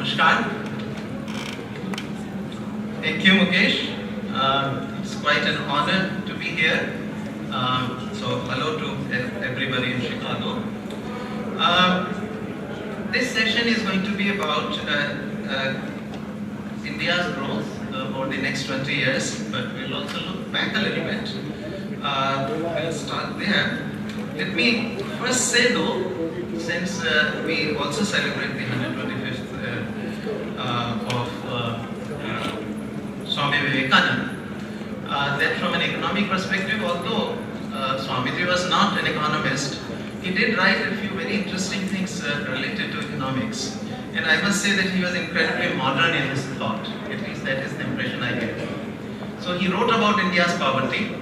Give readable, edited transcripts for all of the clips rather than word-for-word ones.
Namaskar. Thank you, Mukesh. It's quite an honor to be here. So, hello to everybody in Chicago. This session is going to be about India's growth over the next 20 years, but we'll also look back a little bit. We'll start there. Let me first say though, since we also celebrate the 125th of Swami Vivekananda, that from an economic perspective, although Swamiji was not an economist, he did write a few very interesting things related to economics. And I must say that he was incredibly modern in his thought. At least that is the impression I get. So he wrote about India's poverty,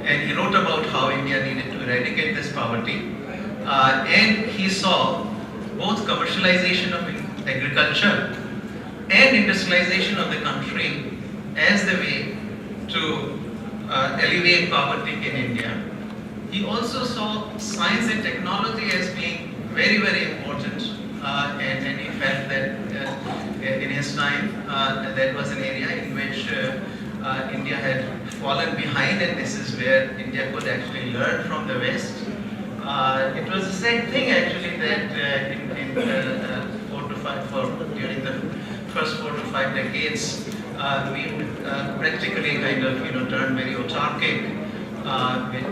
and he wrote about how India needed to eradicate this poverty. And he saw both commercialization of agriculture and industrialization of the country as the way to alleviate poverty in India. He also saw science and technology as being very, very important, and he felt that in his time that was an area in which India had fallen behind, and this is where India could actually learn from the West. It was the same thing actually that during the first 4 to 5 decades, we practically kind of turned very autarkic,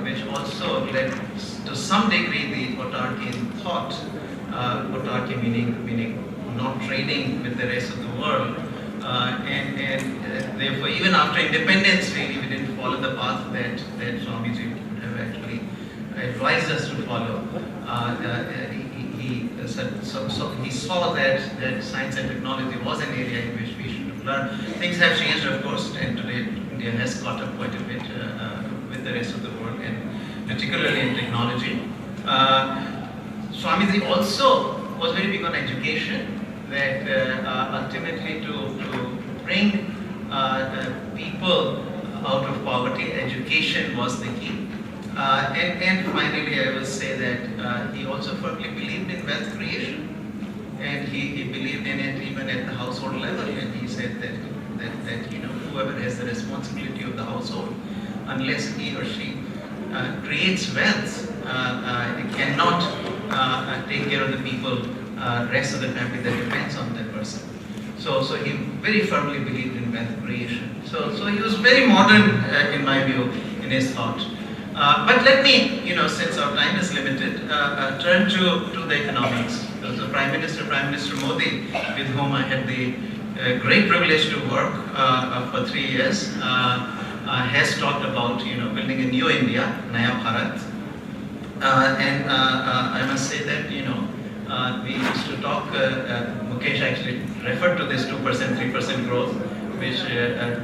which also led to some degree the autarky in thought. Autarky meaning not trading with the rest of the world, and therefore even after independence really we didn't follow the path that Swamiji would have actually advised us to follow. He saw that science and technology was an area in which we should learn. Things have changed, of course, and today India has caught up quite a bit with the rest of the world, and particularly in technology. Swamiji also was very big on education, that ultimately to bring people out of poverty, education was the key. And finally, I will say that he also firmly believed in wealth creation, and he believed in it even at the household level. And he said that whoever has the responsibility of the household, unless he or she creates wealth, cannot take care of the people, rest of the family that depends on that person. So he very firmly believed in wealth creation. So he was very modern in my view in his thought. But let me, since our time is limited, turn to the economics. The Prime Minister Modi, with whom I had the great privilege to work for 3 years, has talked about building a new India, Naya Bharat. And I must say that we used to talk. Mukesh actually referred to this 2%, 3% growth, which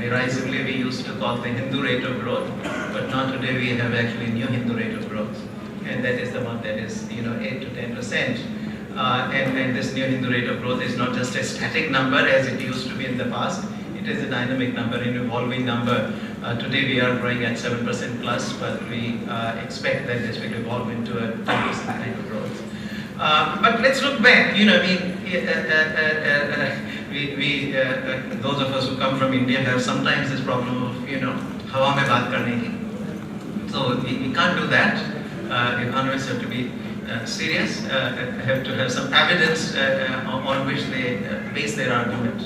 derisively we used to call the Hindu rate of growth, but now today we have actually new Hindu rate of growth, and that is the one that is 8 to 10%. And this new Hindu rate of growth is not just a static number as it used to be in the past. It is a dynamic number, an evolving number. Today we are growing at 7% plus, but we expect that this will evolve into a 10% kind of growth. But let's look back. Those of us who come from India have sometimes this problem of hawa mein baat karne ki. So we can't do that. Economists have to be serious, have to have some evidence on which they base their argument.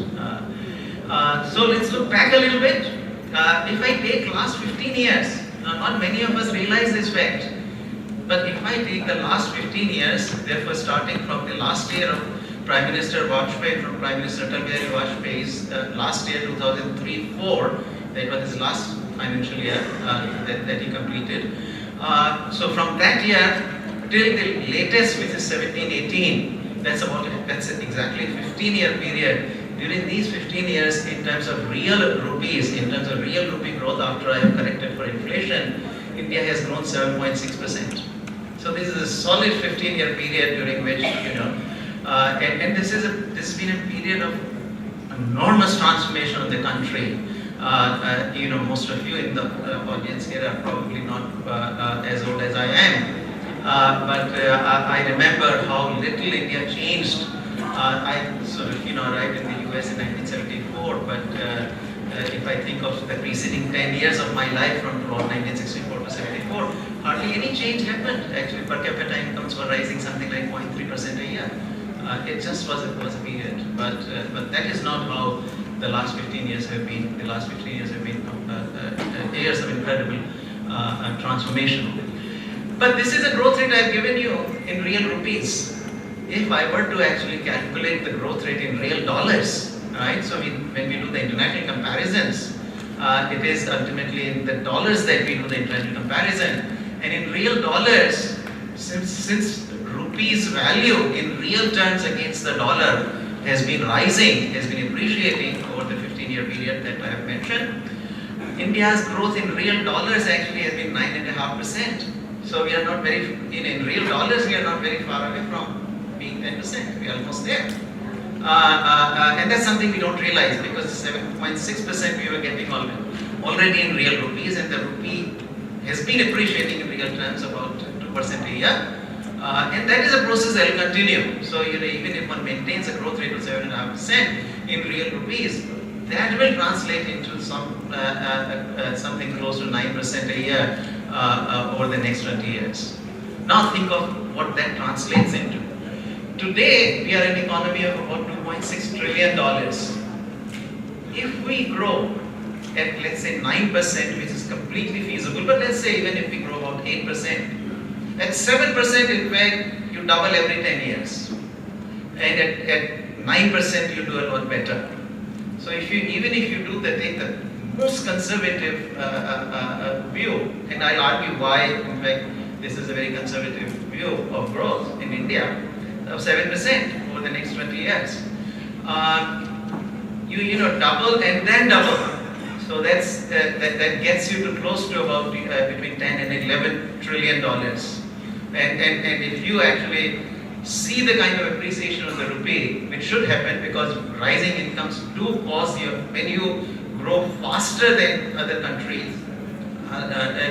So let's look back a little bit. If I take last 15 years, not many of us realize this fact, but if I take the last 15 years, therefore starting from the last year of Prime Minister Vajpayee, from Prime Minister Vajpayee's last year 2003-04, that was his last financial year that he completed. So from that year till the latest, which is 17-18, that's exactly a 15-year period. During these 15 years, in terms of real rupees, in terms of real rupee growth after I have corrected for inflation, India has grown 7.6%. So this is a solid 15-year period during which, and this has been a period of enormous transformation of the country. Most of you in the audience here are probably not as old as I am, but I remember how little India changed I sort of, arrived in the US in 1974, but if I think of the preceding 10 years of my life from about 1964 to 74, hardly any change happened. Actually, per capita incomes were rising something like 0.3% a year. It just was a period, but that is not how the last 15 years have been. The last 15 years have been years of incredible transformation. But this is a growth rate I've given you in real rupees. If I were to actually calculate the growth rate in real dollars, right? So when we do the international comparisons, it is ultimately in the dollars that we do the international comparison. And in real dollars, since rupees value in real terms against the dollar has been rising, has been appreciating over the 15-year period that I have mentioned, India's growth in real dollars actually has been 9.5%. So we are not very, in real dollars, we are not very far away from being 10%. We are almost there. And that's something we don't realize, because 7.6% we were getting already in real rupees, and the rupee has been appreciating in real terms about 2% a year. And that is a process that will continue. So even if one maintains a growth rate of 7.5% in real rupees, that will translate into something close to 9% a year over the next 20 years. Now think of what that translates into. Today, we are an economy of about $2.6 trillion. If we grow at, let's say, 9%, which is completely feasible, but let's say even if we grow about 8%, at 7%, in fact, you double every 10 years. And at 9%, you do a lot better. So even if you take the most conservative view, and I'll argue why, in fact, this is a very conservative view of growth in India, of 7% over the next 20 years. You double and then double. So that gets you to close to about between 10 and 11 trillion dollars. And if you actually see the kind of appreciation of the rupee, which should happen because rising incomes do cause you, when you grow faster than other countries,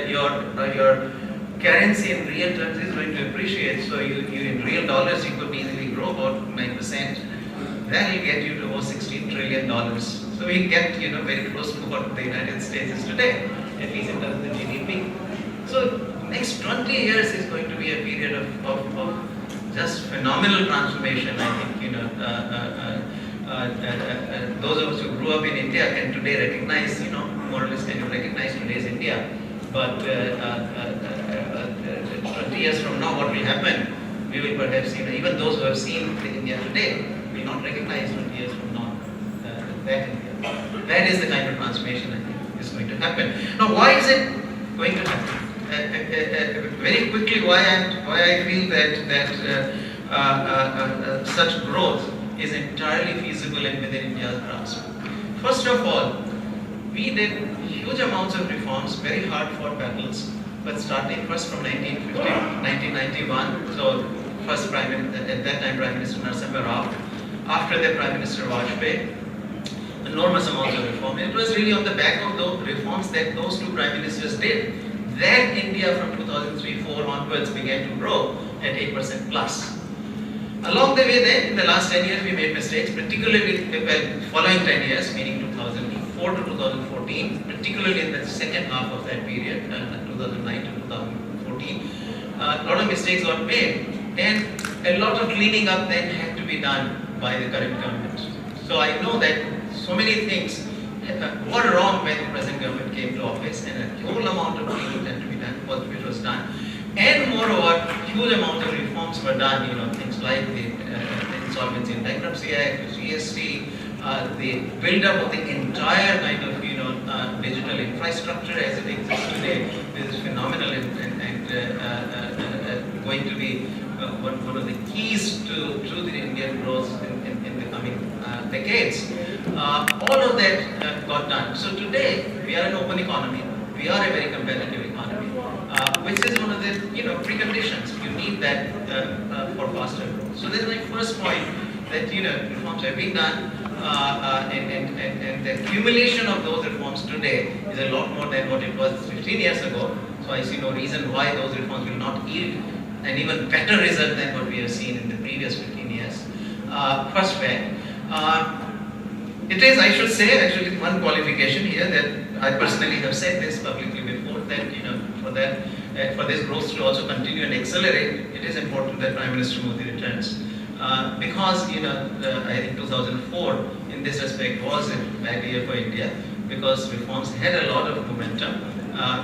your currency in real terms is going to appreciate. So you in real dollars you could easily grow about 9%. That will get you to about $16 trillion. So we get very close to what the United States is today, at least in terms of the GDP. So next 20 years is going to be a period of just phenomenal transformation. I think those of us who grew up in India can today recognize, more or less kind of recognize today's India. But 20 years from now, what will happen? We will perhaps, even those who have seen India today will not recognize 20 years from now that India. That is the kind of transformation I think is going to happen. Now, why is it going to happen? Very quickly, why I feel that such growth is entirely feasible and within India's grasp. First of all, we did huge amounts of reforms, very hard fought battles, but starting first from 1991. So first at that time Prime Minister Narasimha Rao, after that Prime Minister Vajpayee, enormous amounts of reform. It was really on the back of those reforms that those two prime ministers did that India from 2003-04 onwards began to grow at 8% plus. Along the way then, in the last 10 years we made mistakes, particularly following 10 years, meaning 2004 to 2014, particularly in the second half of that period, 2009 to 2014, a lot of mistakes got made, and a lot of cleaning up then had to be done by the current government. So I know that so many things were wrong when the present government came to office, and a whole amount of cleaning had to be done, which was done. And moreover, huge amount of reforms were done, things like the Insolvency and Bankruptcy Act, the GST, the build-up of the entire kind of, digital infrastructure as it exists today. This is phenomenal and going to be one of the keys to the Indian growth in the coming decades. All of that got done. So today, we are an open economy. We are a very competitive economy, which is one of the preconditions. You need that for faster growth. So that's my first point, that reforms have been done, and the accumulation of those reforms today is a lot more than what it was 15 years ago. So I see no reason why those reforms will not yield an even better result than what we have seen in the previous 15 years. first bank. It is, I should say, actually one qualification here that I personally have said this publicly before, that for this growth to also continue and accelerate, it is important that Prime Minister Modi returns. Because I think 2004 in this respect was a bad year for India, because reforms had a lot of momentum,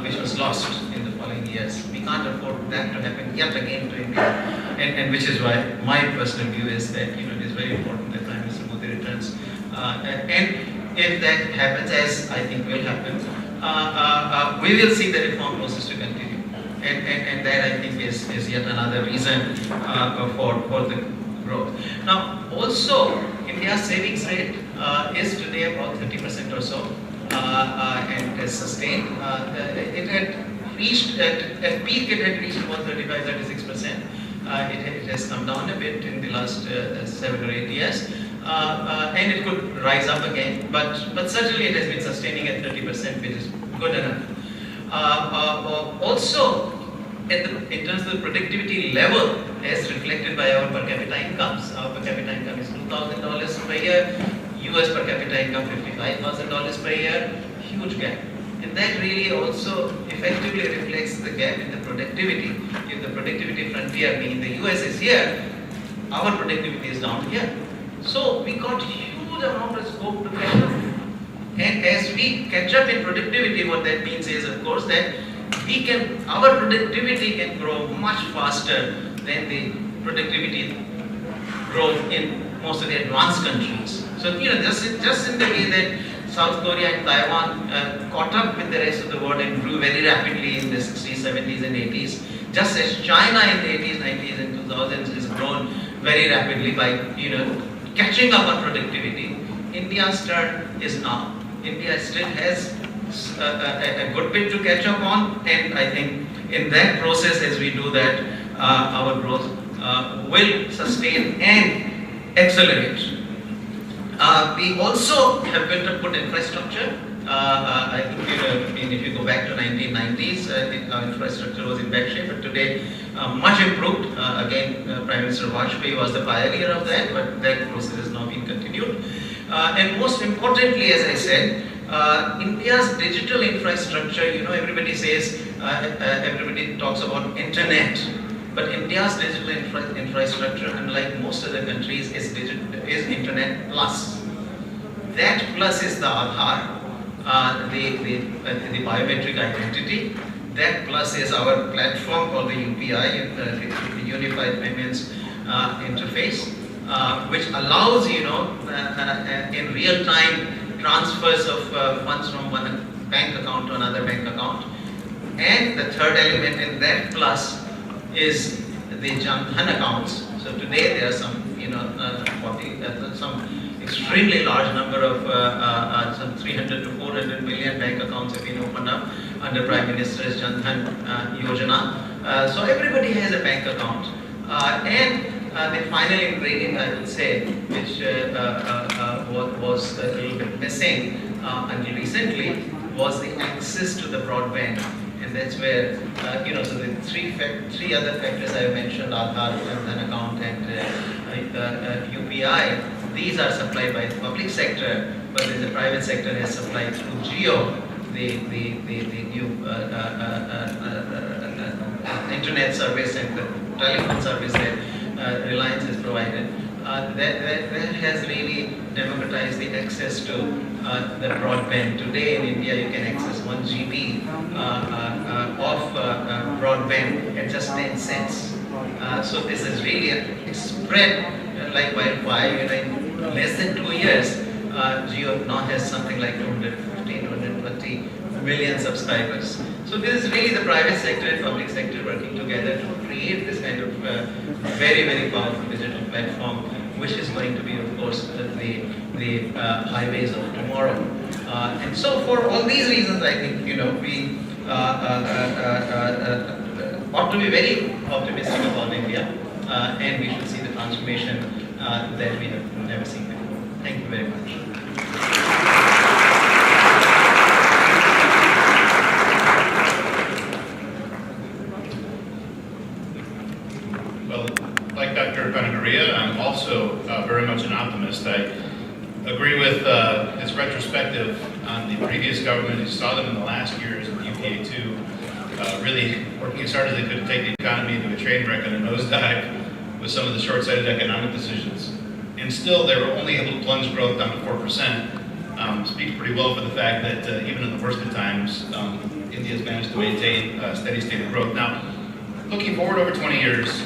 which was lost in the following years. We can't afford that to happen yet again to India, and which is why my personal view is that it is very important that Prime Minister Modi returns. And if that happens, as I think will happen, we will see the reform process to continue, and that I think is yet another reason for the growth. Now, also India's savings rate is today about 30% or so, and has sustained. It had reached at peak. It had reached about 35-36%. It has come down a bit in the last 7 or 8 years. And it could rise up again, but certainly it has been sustaining at 30%, which is good enough. Also, in terms of the productivity level, as reflected by our per capita incomes, our per capita income is $2,000 per year. US per capita income $55,000 per year. Huge gap, and that really also effectively reflects the gap in the productivity. If the productivity frontier, meaning the US, is here, our productivity is down here. So we got huge amount of scope to catch up. And as we catch up in productivity, what that means is, of course, that our productivity can grow much faster than the productivity growth in most of the advanced countries. So just in the way that South Korea and Taiwan caught up with the rest of the world and grew very rapidly in the 60s, 70s, and 80s, just as China in the 80s, 90s, and 2000s has grown very rapidly by catching up on productivity. India's turn is now. India still has a good bit to catch up on, and I think in that process, as we do that, our growth will sustain and accelerate. We also have built a good infrastructure. I think if you go back to 1990s, our infrastructure was in bad shape, but today much improved. Again, Prime Minister Vajpayee was the pioneer of that, but that process has now been continued. And most importantly, as I said, India's digital infrastructure, everybody says, everybody talks about internet, but India's digital infrastructure, unlike most other countries, is internet plus. That plus is the Aadhaar, the biometric identity. That plus is our platform called the UPI, the Unified Payments Interface, which allows, in real time transfers of funds from one bank account to another bank account. And the third element in that plus is the Jan Dhan accounts. So today there are some, some extremely large number of some 300 to 400 million bank accounts have been opened up under Prime Minister's Jan Dhan Yojana. So everybody has a bank account. And the final ingredient, I would say, which was a little bit missing until recently, was the access to the broadband. And that's where, so the three other factors I mentioned, Aadhaar, an account, and UPI, these are supplied by the public sector, but the private sector has supplied through Jio, the new internet service and the telephone service that Reliance has provided. That has really democratized the access to the broadband. Today in India, you can access 1 GB of broadband at just 10 cents. So this is really spread like wildfire. In less than 2 years, Jio now has something like 215, 220 million subscribers. So this is really the private sector and public sector working together to create this kind of very, very powerful digital platform, which is going to be, of course, the highways of tomorrow. And so for all these reasons, I think, we ought to be very optimistic about India, and we should see the transformation that we have never seen before. Thank you very much. Like Dr. Panagariya, I'm also very retrospective on the previous government. You saw them in the last years of UPA2 really working as hard as they could to take the economy into a train wreck and a nosedive with some of the short-sighted economic decisions. And still, they were only able to plunge growth down to 4%. Speaks pretty well for the fact that even in the worst of times, India has managed to maintain a steady state of growth. Now, looking forward over 20 years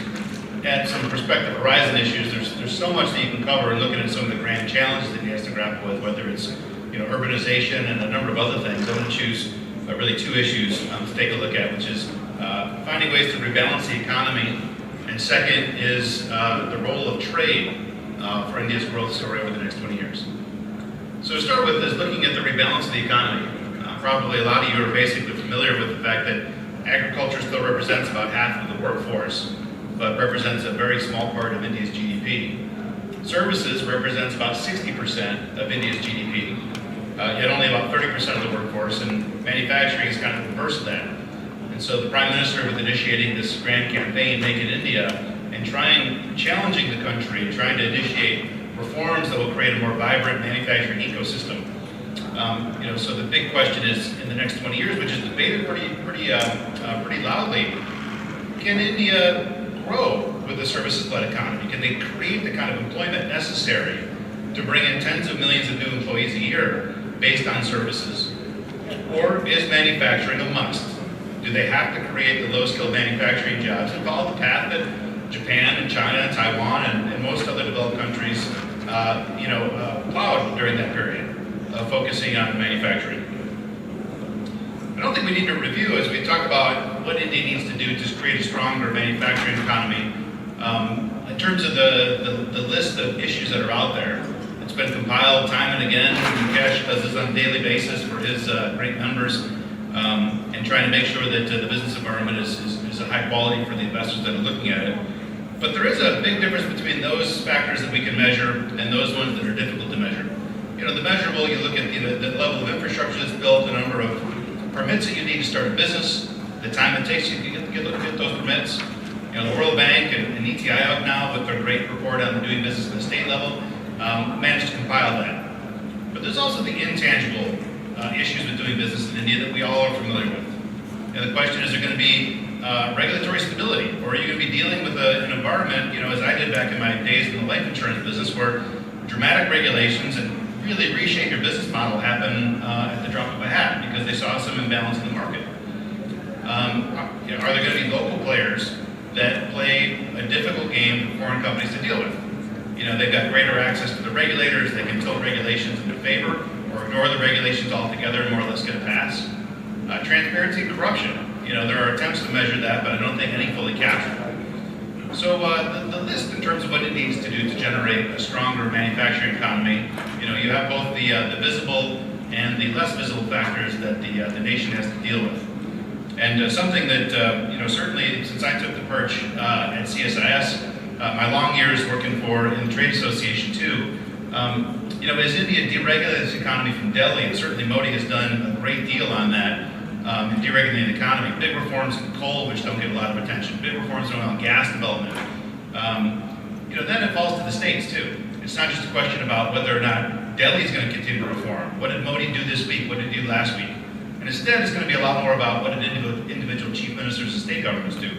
at some prospective horizon issues, there's so much that you can cover and looking at some of the grand challenges that he has to grapple with, whether it's urbanization and a number of other things. I'm going to choose really two issues to take a look at, which is finding ways to rebalance the economy, and second is the role of trade for India's growth story over the next 20 years. So to start with is looking at the rebalance of the economy. Probably a lot of you are basically familiar with the fact that agriculture still represents about half of the workforce, but represents a very small part of India's GDP. Services represents about 60% of India's GDP, yet only about 30% of the workforce, and manufacturing is kind of the reverse of that. And so the Prime Minister was initiating this grand campaign, Make in India, and challenging the country, and trying to initiate reforms that will create a more vibrant manufacturing ecosystem. So the big question is, in the next 20 years, which is debated pretty loudly, can India grow with a services-led economy? Can they create the kind of employment necessary to bring in tens of millions of new employees a year based on services? Or is manufacturing a must? Do they have to create the low-skilled manufacturing jobs and follow the path that Japan and China and Taiwan and most other developed countries plowed during that period of focusing on manufacturing? I don't think we need to review as we talk about what India needs to do to create a stronger manufacturing economy. In terms of the list of issues that are out there, it's been compiled time and again. Mukesh does this on a daily basis for his great members, and trying to make sure that the business environment is a high quality for the investors that are looking at it. But there is a big difference between those factors that we can measure and those ones that are difficult to measure. The measurable, you look at the level of infrastructure that's built, the number of permits that you need to start a business, the time it takes you to get those permits. The World Bank and NITI Aayog now, with their great report on doing business at the state level, managed to compile that. But there's also the intangible issues with doing business in India that we all are familiar with. The question is, there going to be regulatory stability, or are you going to be dealing with an environment, as I did back in my days in the life insurance business, where dramatic regulations and really reshape your business model happen at the drop of a hat because they saw some imbalance in the market? Are there going to be local players that play a difficult game for foreign companies to deal with? They've got greater access to the regulators, they can tilt regulations in their favor or ignore the regulations altogether and more or less get a pass. Transparency and corruption. There are attempts to measure that, but I don't think any fully capture it. So the list in terms of what it needs to do to generate a stronger manufacturing economy, you have both the visible and the less visible factors that the nation has to deal with. And something that, certainly since I took the perch at CSIS, my long years working in the Trade Association too, as India deregulated its economy from Delhi, and certainly Modi has done a great deal on that, in deregulating the economy. Big reforms in coal, which don't get a lot of attention. Big reforms in oil and gas development. Then it falls to the states too. It's not just a question about whether or not Delhi is going to continue to reform. What did Modi do this week? What did he do last week? And instead, it's going to be a lot more about what did individual chief ministers and state governments do.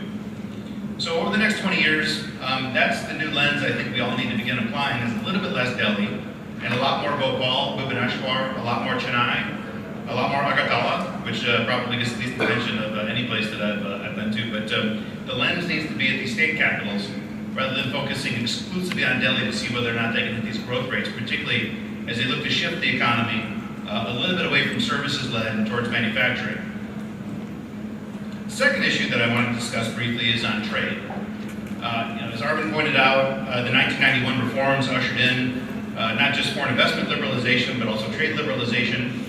So over the next 20 years, that's the new lens I think we all need to begin applying. Is a little bit less Delhi, and a lot more Bhopal, Bhubaneswar, a lot more Chennai, a lot more Agartala, which probably gets the least attention of any place that I've been to. But the lens needs to be at these state capitals, rather than focusing exclusively on Delhi to see whether or not they can hit these growth rates, particularly as they look to shift the economy a little bit away from services-led and towards manufacturing. The second issue that I want to discuss briefly is on trade. As Arvind pointed out, the 1991 reforms ushered in not just foreign investment liberalization, but also trade liberalization.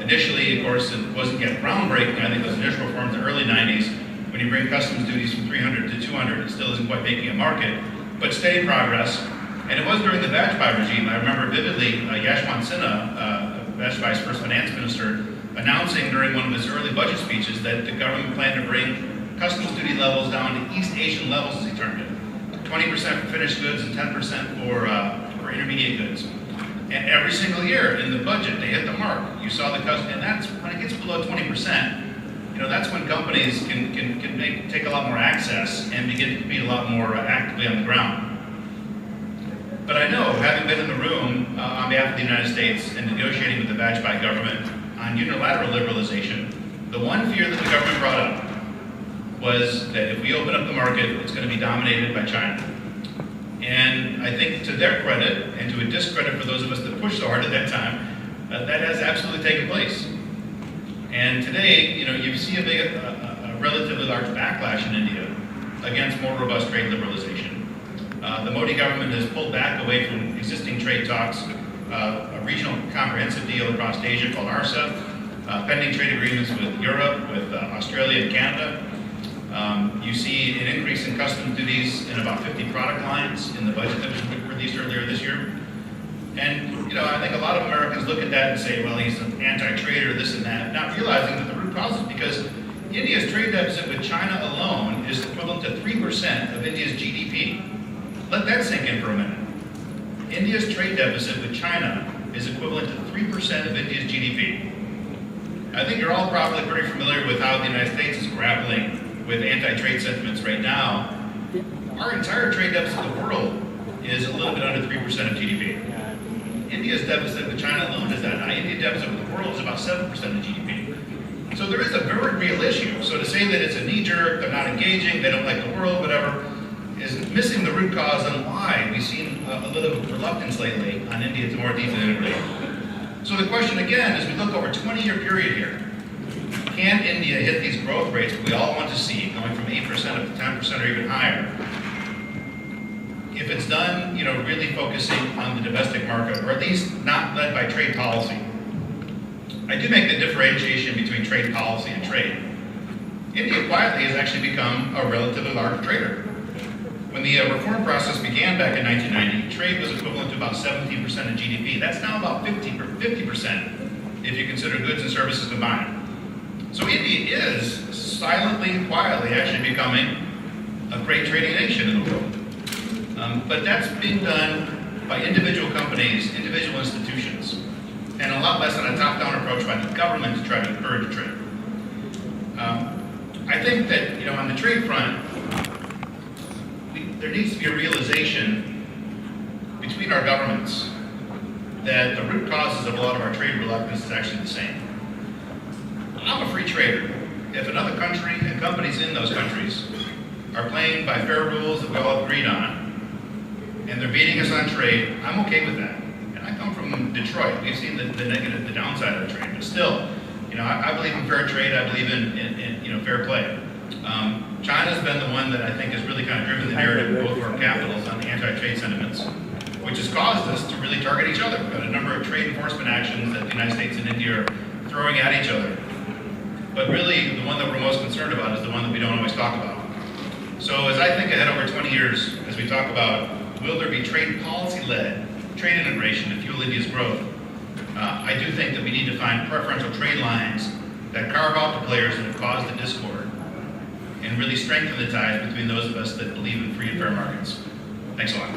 Initially, of course, it wasn't yet groundbreaking. I think those initial reforms in the early 90s, when you bring customs duties from 300 to 200, it still isn't quite making a market, but steady progress. And it was during the Vajpayee regime. I remember vividly Yashwant Sinha, Vajpayee's first finance minister, announcing during one of his early budget speeches that the government planned to bring customs duty levels down to East Asian levels, as he termed it. 20% for finished goods and 10% for intermediate goods. And every single year in the budget, they hit the mark. You saw the cost, and that's when it gets below 20%. You know, that's when companies can take a lot more access and begin to compete a lot more actively on the ground. But I know, having been in the room on behalf of the United States and negotiating with the Vajpayee government on unilateral liberalization, the one fear that the government brought up was that if we open up the market, it's going to be dominated by China. And I think to their credit, and to a discredit for those of us that pushed so hard at that time, that has absolutely taken place. And today, you know, you see a relatively large backlash in India against more robust trade liberalization. The Modi government has pulled back away from existing trade talks, a regional comprehensive deal across Asia called RCEP, pending trade agreements with Europe, with Australia and Canada. You see an increase in customs duties in about 50 product lines in the budget that was released earlier this year. And, you know, I think a lot of Americans look at that and say, well, he's an anti-trader, this and that, not realizing that the root cause is because India's trade deficit with China alone is equivalent to 3% of India's GDP. Let that sink in for a minute. India's trade deficit with China is equivalent to 3% of India's GDP. I think you're all probably pretty familiar with how the United States is grappling with anti-trade sentiments right now. Our entire trade deficit in the world is a little bit under 3% of GDP. India's deficit with China alone is that high. India's deficit with the world is about 7% of GDP. So there is a very real issue. So to say that it's a knee-jerk, they're not engaging, they don't like the world, whatever, is missing the root cause on why we've seen a little reluctance lately on India to more deeply integrate. So the question again, as we look over a 20-year period here, can India hit these growth rates that we all want to see, going from 8% up to 10% or even higher? If it's done, you know, really focusing on the domestic market, or at least not led by trade policy. I do make the differentiation between trade policy and trade. India quietly has actually become a relatively large trader. When the reform process began back in 1990, trade was equivalent to about 17% of GDP. That's now about 50% if you consider goods and services combined. So India is silently and quietly actually becoming a great trading nation in the world. But that's being done by individual companies, individual institutions, and a lot less on a top-down approach by the government to try to encourage trade. I think that, you know, on the trade front, there needs to be a realization between our governments that the root causes of a lot of our trade reluctance is actually the same. I'm a free trader. If another country and companies in those countries are playing by fair rules that we all agreed on, and they're beating us on trade, I'm okay with that. And I come from Detroit. We've seen the negative, the downside of the trade, but still, you know, I believe in fair trade. I believe in you know, fair play. China's been the one that I think has really kind of driven the narrative both for our capitals on the anti-trade sentiments, which has caused us to really target each other. We've got a number of trade enforcement actions that the United States and India are throwing at each other. But really, the one that we're most concerned about is the one that we don't always talk about. So as I think ahead over 20 years, as we talk about, will there be trade policy-led trade integration to fuel India's growth? I do think that we need to find preferential trade lines that carve out the players that have caused the discord and really strengthen the ties between those of us that believe in free and fair markets. Thanks a lot.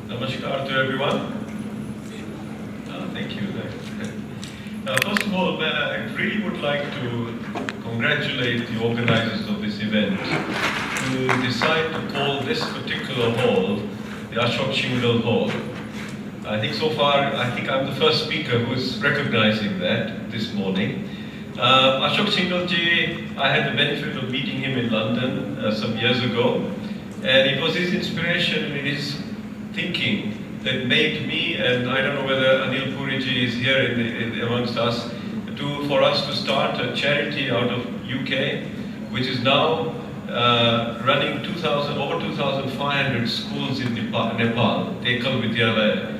Namaskar to everyone. Thank you. First of all, I really would like to congratulate the organizers of this event to decide to call this particular hall the Ashok Shingle Hall. I think so far, I'm the first speaker who is recognizing that this morning. Ashok Shingle ji, I had the benefit of meeting him in London some years ago, and it was his inspiration and his thinking that made me, and I don't know whether Anil Puri ji is here amongst us, for us to start a charity out of UK, which is now running over 2,500 schools in Nepal, Tekal Vidyalaya.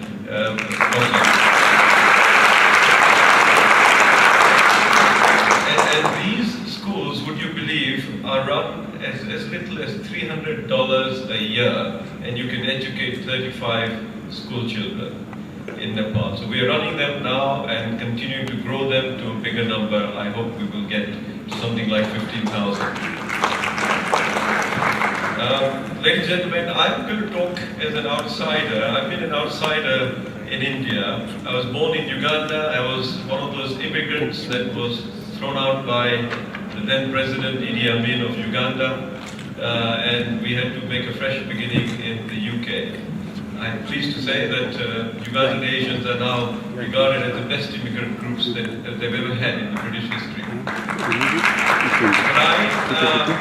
And these schools, would you believe, are run as little as $300 a year, and you can educate 35 school children. in Nepal. So we are running them now and continuing to grow them to a bigger number. I hope we will get to something like 15,000. Ladies and gentlemen, I'm going to talk as an outsider. I've been an outsider in India. I was born in Uganda. I was one of those immigrants that was thrown out by the then President Idi Amin of Uganda, and we had to make a fresh beginning in the UK. I'm pleased to say that Ugandan Asians are now regarded as the best immigrant groups that they've ever had in the British history.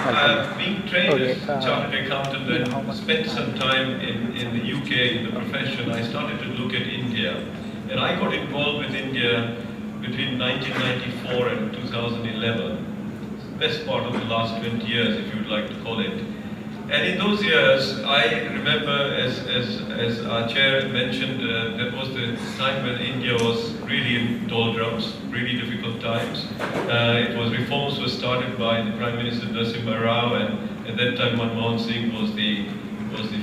But being trained as a chartered accountant and spent some time in the UK in the profession, I started to look at India. And I got involved with India between 1994 and 2011. Best part of the last 20 years, if you would like to call it. And in those years, I remember, as our chair mentioned, that was the time when India was really in doldrums, really difficult times. Reforms were started by the Prime Minister Narasimha Rao, and at that time Manmohan Singh was the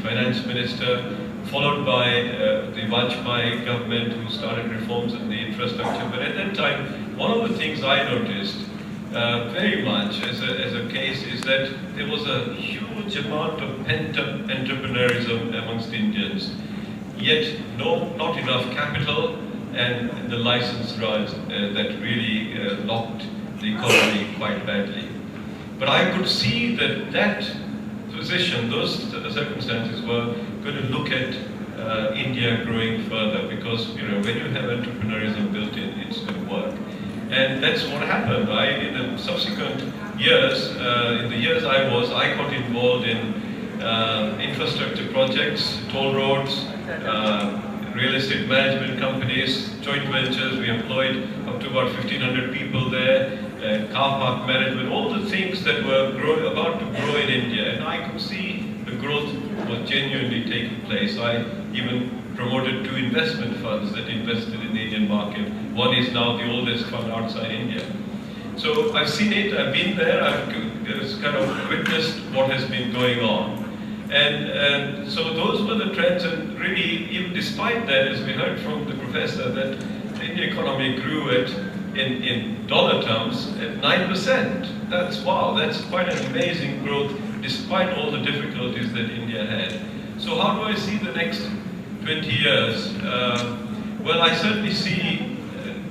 finance minister, followed by the Vajpayee government, who started reforms in the infrastructure. But at that time, one of the things I noticed very much as a case is that there was a huge amount of pent-up entrepreneurism amongst Indians, yet not enough capital and the license rounds that really locked the economy quite badly. But I could see that position, those circumstances were going to look at India growing further, because when you have entrepreneurism built in, it's going to work. And that's what happened. In the subsequent years, in the years I got involved in infrastructure projects, toll roads, real estate management companies, joint ventures. We employed up to about 1,500 people there, car park management, all the things that were about to grow in India. And I could see the growth was genuinely taking place. I even promoted 2 investment funds that invested in the Indian market. One is now the oldest fund outside India. So I've seen it, I've been there, I've kind of witnessed what has been going on. And so those were the trends, and really, even despite that, as we heard from the professor, that the Indian economy grew in dollar terms at 9%. That's quite an amazing growth, despite all the difficulties that India had. So how do I see the next 20 years? Well, I certainly see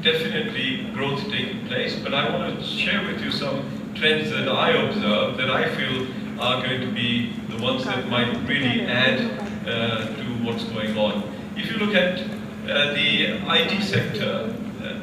definitely growth taking place, but I want to share with you some trends that I observe that I feel are going to be the ones that might really add to what's going on. If you look at the IT sector,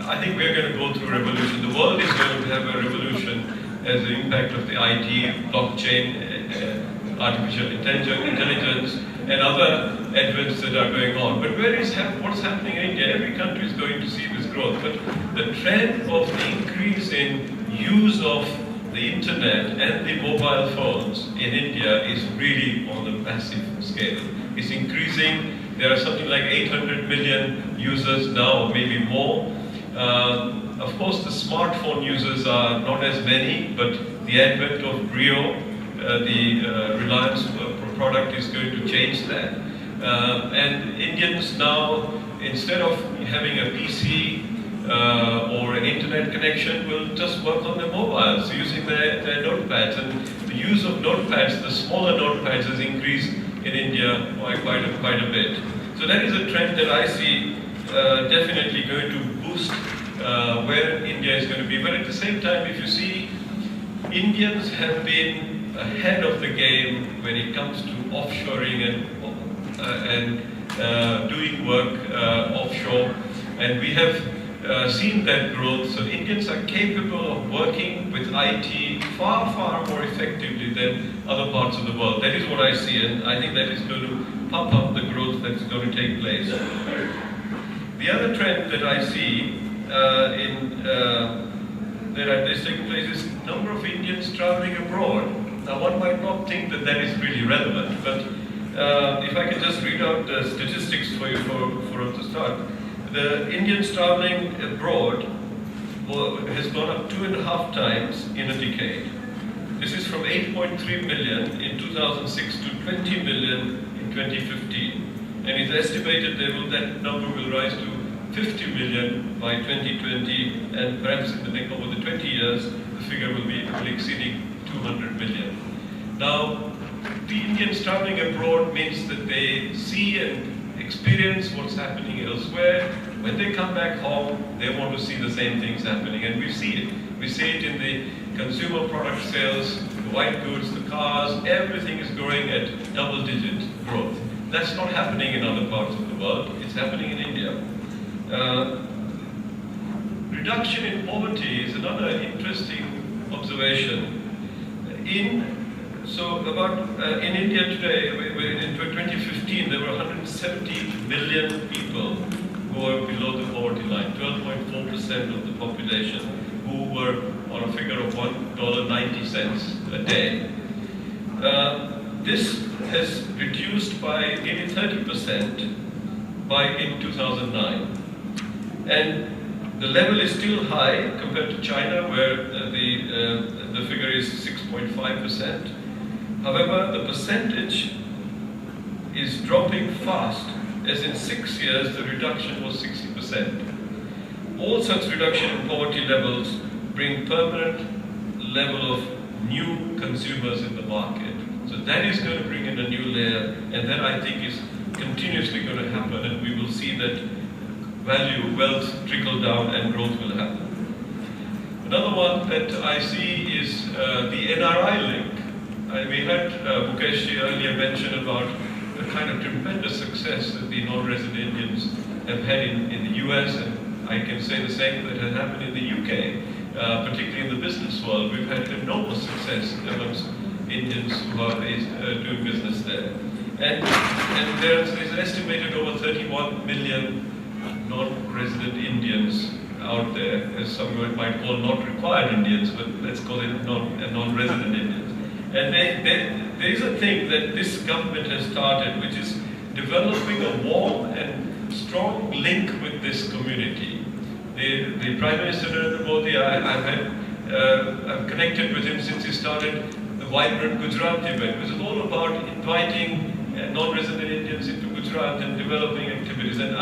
I think we're going to go through a revolution. The world is going to have a revolution as the impact of the IT, blockchain, artificial intelligence, and other advents that are going on. But what's happening in India? Every country is going to see this growth. But the trend of the increase in use of the internet and the mobile phones in India is really on a massive scale. It's increasing. There are something like 800 million users now, or maybe more. Of course, the smartphone users are not as many, but the advent of Brio, the Reliance product, is going to change that. And Indians now, instead of having a PC or an internet connection, will just work on their mobiles using their notepads. And the use of notepads, the smaller notepads, has increased in India by quite a bit. So that is a trend that I see definitely going to boost where India is going to be. But at the same time, if you see, Indians have been ahead of the game when it comes to offshoring and doing work offshore, and we have seen that growth. So Indians are capable of working with IT far more effectively than other parts of the world. That is what I see, and I think that is going to pump up the growth that's going to take place. The other trend that I see that is taking place is number of Indians traveling abroad. Now, one might not think that is really relevant, but if I can just read out the statistics for you for us to start. The Indians traveling abroad has gone up 2.5 times in a decade. This is from 8.3 million in 2006 to 20 million in 2015. and it's estimated that number will rise to 50 million by 2020, and perhaps over the 20 years, the figure will be exceeding 200 million. Now, the Indians traveling abroad means that they see and experience what's happening elsewhere. When they come back home, they want to see the same things happening, and we see it. We see it in the consumer product sales, the white goods, the cars, everything is growing at double-digit growth. That's not happening in other parts of the world, it's happening in India. Reduction in poverty is another interesting observation. In India today, in 2015, there were 170 million people who were below the poverty line, 12.4% of the population, who were on a figure of $1.90 a day. This has reduced by nearly 30% in 2009. And the level is still high compared to China, where the figure is 6.5%. However, the percentage is dropping fast, as in 6 years the reduction was 60%. All such reduction in poverty levels bring permanent level of new consumers in the market. So that is going to bring in a new layer, and that I think is continuously going to happen, and we will see that value, wealth trickle down and growth will happen. Another one that I see is the NRI link. We had Mukesh earlier mention about the kind of tremendous success that the non-resident Indians have had in the US, and I can say the same that has happened in the UK, particularly in the business world. We've had enormous success amongst Indians who are doing business there. And there's estimated over 31 million non-resident Indians out there, as some might call not required Indians, but let's call it non-resident Indians. And there is a thing that this government has started, which is developing a warm and strong link with this community. The Prime Minister Narendra Modi, I'm connected with him since he started the Vibrant Gujarat event, which is all about inviting non-resident Indians into Gujarat and developing activities. And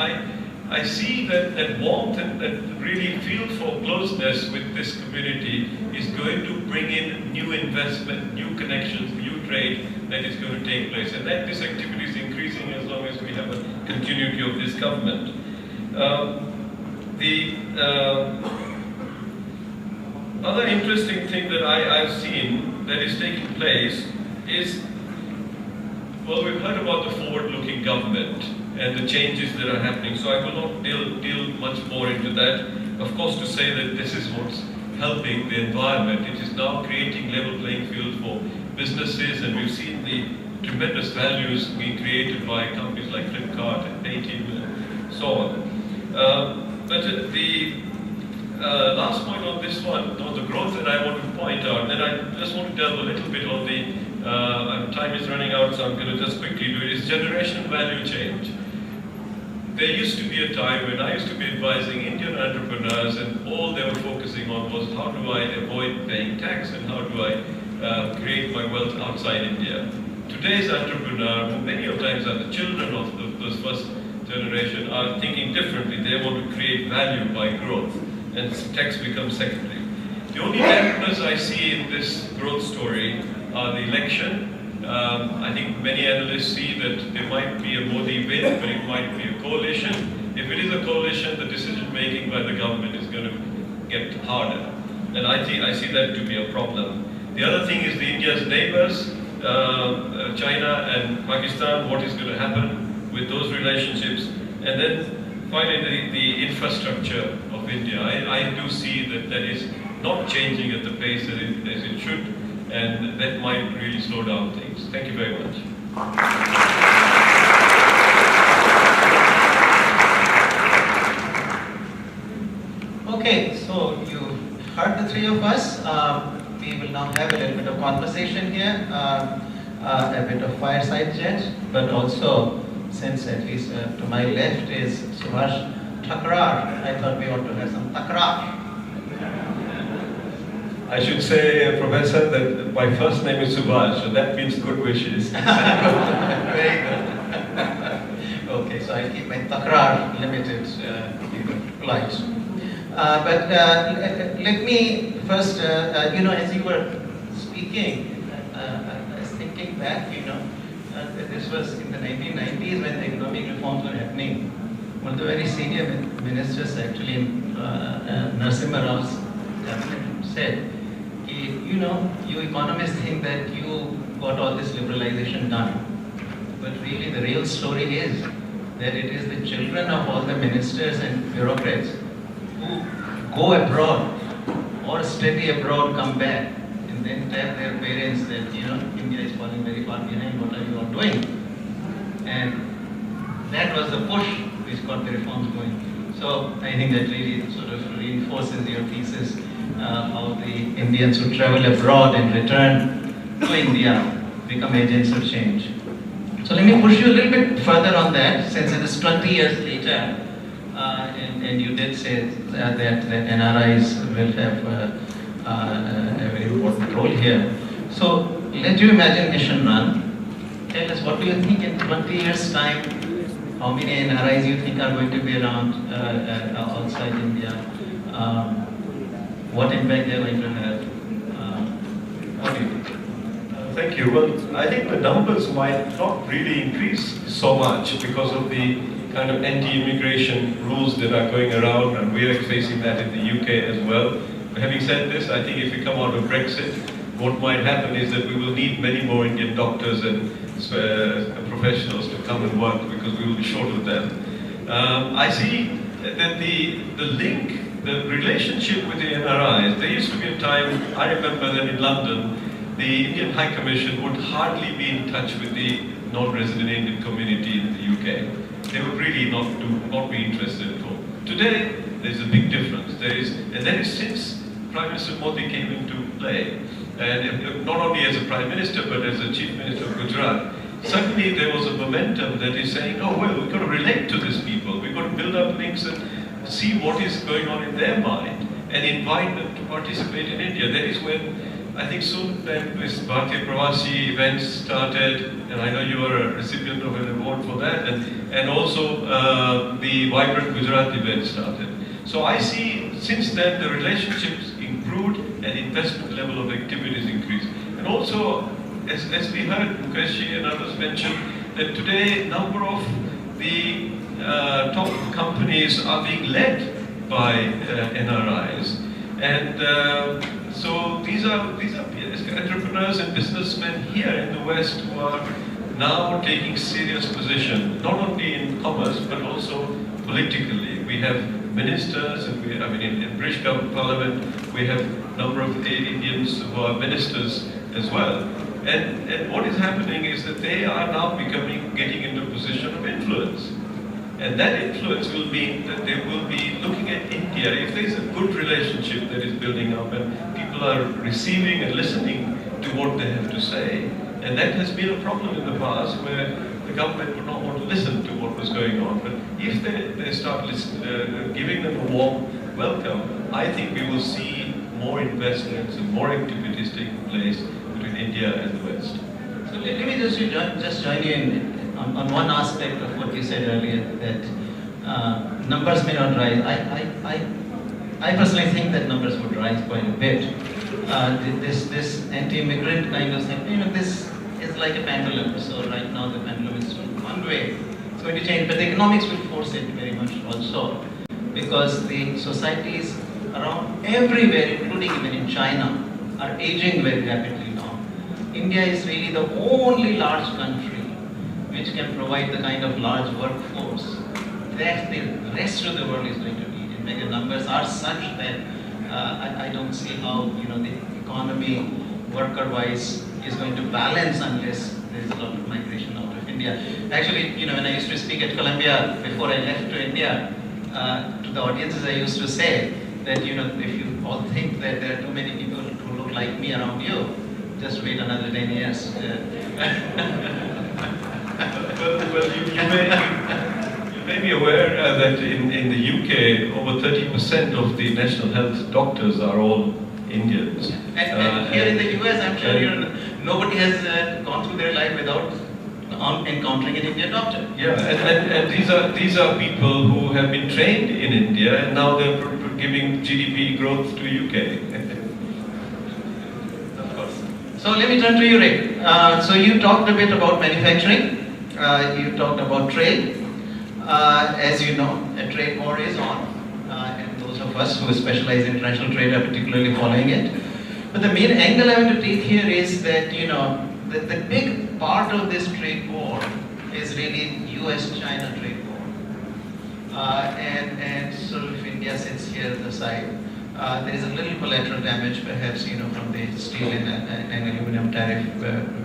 I see that warmth and that really feel for closeness with this community is going to bring in new investment, new connections, new trade that is going to take place. And that this activity is increasing as long as we have a continuity of this government. The other interesting thing that I've seen that is taking place is, well, we've heard about the forward-looking government and the changes that are happening, so I will not deal much more into that. Of course, to say that this is what's helping the environment, it is now creating level playing field for businesses, and we've seen the tremendous values being created by companies like Flipkart and Paytm and so on. But the last point on this one, on the growth that I want to point out, and I just want to delve a little bit on the, time is running out, so I'm going to just quickly do it, is generational value change. There used to be a time when I used to be advising Indian entrepreneurs, and all they were focusing on was how do I avoid paying tax and how do I create my wealth outside India. Today's entrepreneur, who many of times are the children of those first generation, are thinking differently. They want to create value by growth, and tax becomes secondary. The only dampers I see in this growth story are the election. I think many analysts see that there might be a Modi win, but it might be a coalition. If it is a coalition, the decision making by the government is going to get harder. And I see that to be a problem. The other thing is the India's neighbors, China and Pakistan, what is going to happen with those relationships. And then finally the infrastructure of India. I do see that is not changing at the pace as it should, and that might really slow down things. Thank you very much. Okay, so you heard the three of us. We will now have a little bit of conversation here, a bit of fireside chat, but also, since at least to my left is Subhash Thakrar, I thought we ought to have some Thakrar. I should say, Professor, that my first name is Subhash, so that means good wishes. Very good. I'll keep my Thakrar limited flights. But let me first, as you were speaking, I was thinking back, this was in the 1990s when the economic reforms were happening. One of the very senior ministers actually in Narasimha Rao's cabinet said, you economists think that you got all this liberalization done. But really the real story is that it is the children of all the ministers and bureaucrats who go abroad or study abroad, come back, and then tell their parents that, India is falling very far behind, what are you all doing? And that was the push which got the reforms going. So I think that really sort of reinforces your thesis, how the Indians who travel abroad and return to India become agents of change. So let me push you a little bit further on that, since it is 20 years later, and you did say that NRIs will have a very important role here. So let your imagination run. Tell us, what do you think in 20 years' time, how many NRIs you think are going to be around outside India? What impact they're going to have? What do you think? Thank you. Well, I think the numbers might not really increase so much because of the kind of anti-immigration rules that are going around, and we are facing that in the UK as well. But having said this, I think if we come out of Brexit, what might happen is that we will need many more Indian doctors and professionals to come and work because we will be short of them. I see that the link, the relationship with the NRIs, there used to be a time, I remember that in London, the Indian High Commission would hardly be in touch with the non-resident Indian community in the UK. They would really not be interested at all. Today, there's a big difference. And that is since Prime Minister Modi came into play, and not only as a Prime Minister, but as a Chief Minister of Gujarat, suddenly there was a momentum that is saying, oh well, we've got to relate to these people. We've got to build up links and see what is going on in their mind and invite them to participate in India. That is when I think soon then this Bharatiya Pravasi events started, and I know you are a recipient of an award for that, and also the Vibrant Gujarat event started. So I see since then the relationships improved and investment level of activities increased. And also, as we heard Mukesh and others mention, that today number of the top companies are being led by NRIs. And so these are entrepreneurs and businessmen here in the West who are now taking serious position, not only in commerce but also politically. We have ministers, and in British Parliament we have a number of Indians who are ministers as well. And what is happening is that they are now getting into a position of influence. And that influence will mean that they will be looking at India. If there is a good relationship that is building up and people are receiving and listening to what they have to say, and that has been a problem in the past where the government would not want to listen to what was going on. But if they start giving them a warm welcome, I think we will see more investments and more activities taking place between India and the West. So let me just join you in on one aspect of what you said earlier, that numbers may not rise. I personally think that numbers would rise quite a bit. This anti-immigrant kind of thing, this is like a pendulum. So right now the pendulum is one way. It's going to change, but the economics will force it very much also, because the societies around everywhere, including even in China, are aging very rapidly now. India is really the only large country which can provide the kind of large workforce that the rest of the world is going to need. In fact, the numbers are such that I don't see how the economy worker-wise is going to balance unless there is a lot of migration out of India. Actually, when I used to speak at Columbia before I left to India, to the audiences I used to say that if you all think that there are too many people who look like me around you, just wait another 10 years. Well, you may be aware that in the UK, over 30% of the national health doctors are all Indians. And here in the US, I'm sure nobody has gone through their life without encountering in India doctor. Yeah, and these are people who have been trained in India and now they're giving GDP growth to UK. Of course. So let me turn to you, Rick. So you talked a bit about manufacturing. You talked about trade. As you know, a trade war is on, and those of us who specialize in international trade are particularly following it. But the main angle I want to take here is that, the big part of this trade war is really US-China trade war. And sort of India sits here at the side. There is a little collateral damage perhaps, from the steel and aluminum tariff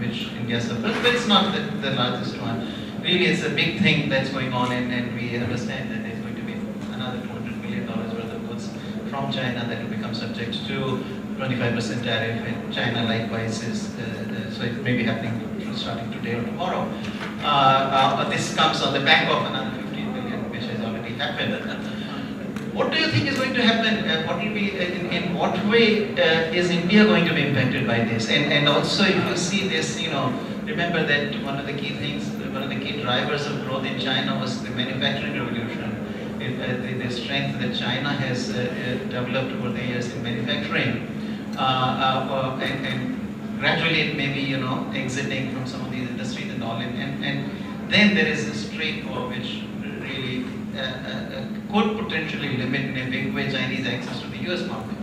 which India suffers, but it's not the largest one. Really, it's a big thing that's going on, and we understand that there's going to be another $200 billion worth of goods from China that will become subject to 25% tariff, and China likewise is, so it may be happening starting today or tomorrow. This comes on the back of another 15 billion, which has already happened. What do you think is going to happen? What will be, in what way is India going to be impacted by this? And also, if you see this, remember that one of the key things, one of the key drivers of growth in China was the manufacturing revolution. The strength that China has developed over the years in manufacturing, and gradually it may be, exiting from some of these industries and all. And then there is this trade war which really could potentially limit in a big way Chinese access to the US market.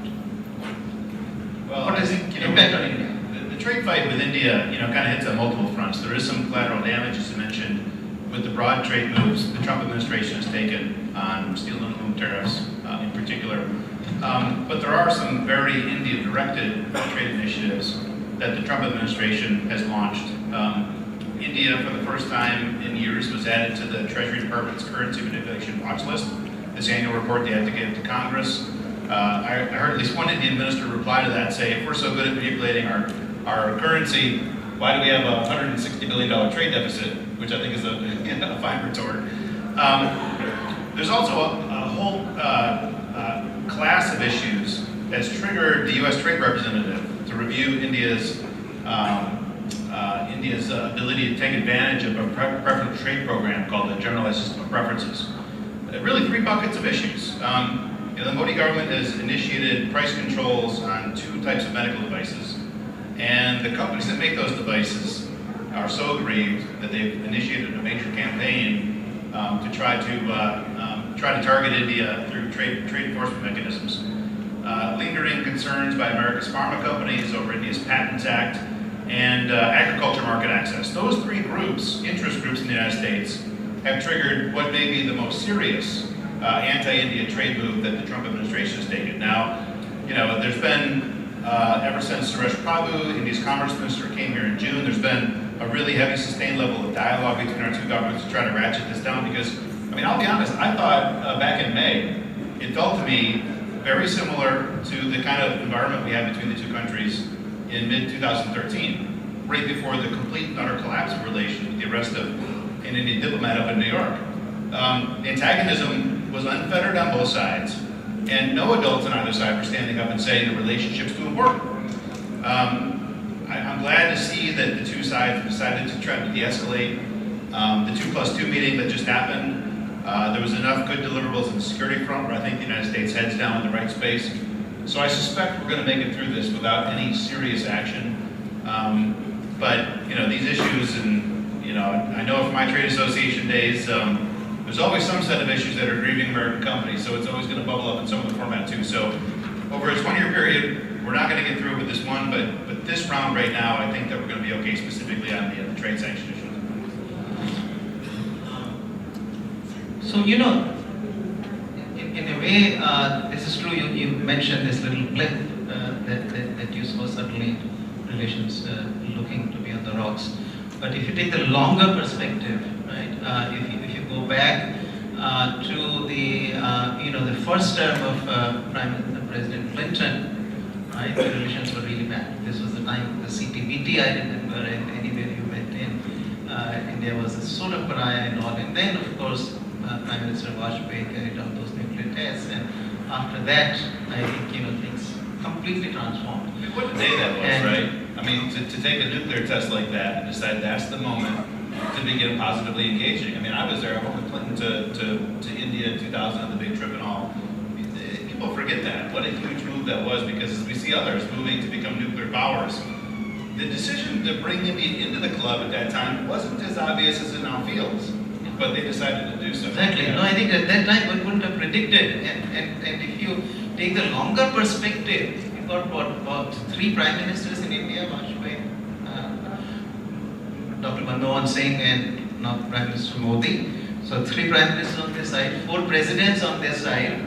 Well, what is the impact on India? The trade fight with India, kind of hits on multiple fronts. There is some collateral damage, as you mentioned, with the broad trade moves the Trump administration has taken on steel and aluminum tariffs in particular. But there are some very India-directed trade initiatives that the Trump administration has launched. India, for the first time in years, was added to the Treasury Department's currency manipulation watch list. This annual report they had to give to Congress. I heard at least one Indian minister reply to that, say, if we're so good at manipulating our currency, why do we have a $160 billion trade deficit? Which I think is a fine retort. There's also a whole class of issues that's triggered the U.S. Trade Representative to review India's ability to take advantage of a preferential trade program called the Generalized System of Preferences. Really three buckets of issues. The Modi government has initiated price controls on two types of medical devices, and the companies that make those devices are so aggrieved that they've initiated a major campaign to try to target India through trade enforcement mechanisms. Lingering concerns by America's pharma companies over India's Patents Act and agriculture market access. Those three groups, interest groups in the United States, have triggered what may be the most serious anti-India trade move that the Trump administration has taken. Now, there's been, ever since Suresh Prabhu, India's commerce minister, came here in June, there's been a really heavy sustained level of dialogue between our two governments to try to ratchet this down because, I'll be honest, I thought back in May, it felt to me very similar to the kind of environment we had between the two countries in mid-2013, right before the complete and utter collapse of relations with the arrest of an Indian diplomat up in New York. The antagonism was unfettered on both sides, and no adults on either side were standing up and saying the relationship's too important. I'm glad to see that the two sides decided to try to de-escalate. The 2+2 meeting that just happened, there was enough good deliverables on the security front where I think the United States heads down in the right space. So I suspect we're going to make it through this without any serious action. But these issues, and I know from my trade association days, there's always some set of issues that are grieving American companies, so it's always going to bubble up in some of the format too. So over a 20-year period, we're not going to get through with this one, but this round right now, I think that we're going to be okay, specifically on the trade sanction issue. So, in a way, this is true, you mentioned this little blip that you saw suddenly relations looking to be on the rocks. But if you take the longer perspective, right, if you go back to the first term of President Clinton, right, the relations were really bad. This was the time of the CTBT, I remember, and anywhere you went in, India was a sort of pariah and all. And then, of course, Prime Minister Vajpayee carried out those nuclear tests, and after that, I think things completely transformed. What a day that was, right? To take a nuclear test like that and decide that's the moment to begin positively engaging. I mean, I was there. I went with Clinton to India in 2000 on the big trip and all. People forget that. What a huge move that was, because as we see others moving to become nuclear powers, the decision to bring India into the club at that time wasn't as obvious as it now feels, but they decided to do so. Exactly. No, I think at that time we couldn't have predicted. And if you take the longer perspective, you've got about 3 prime ministers in India, Vajpayee, Dr. Manmohan Singh, and now Prime Minister Modi. So 3 prime ministers on this side, 4 presidents on this side,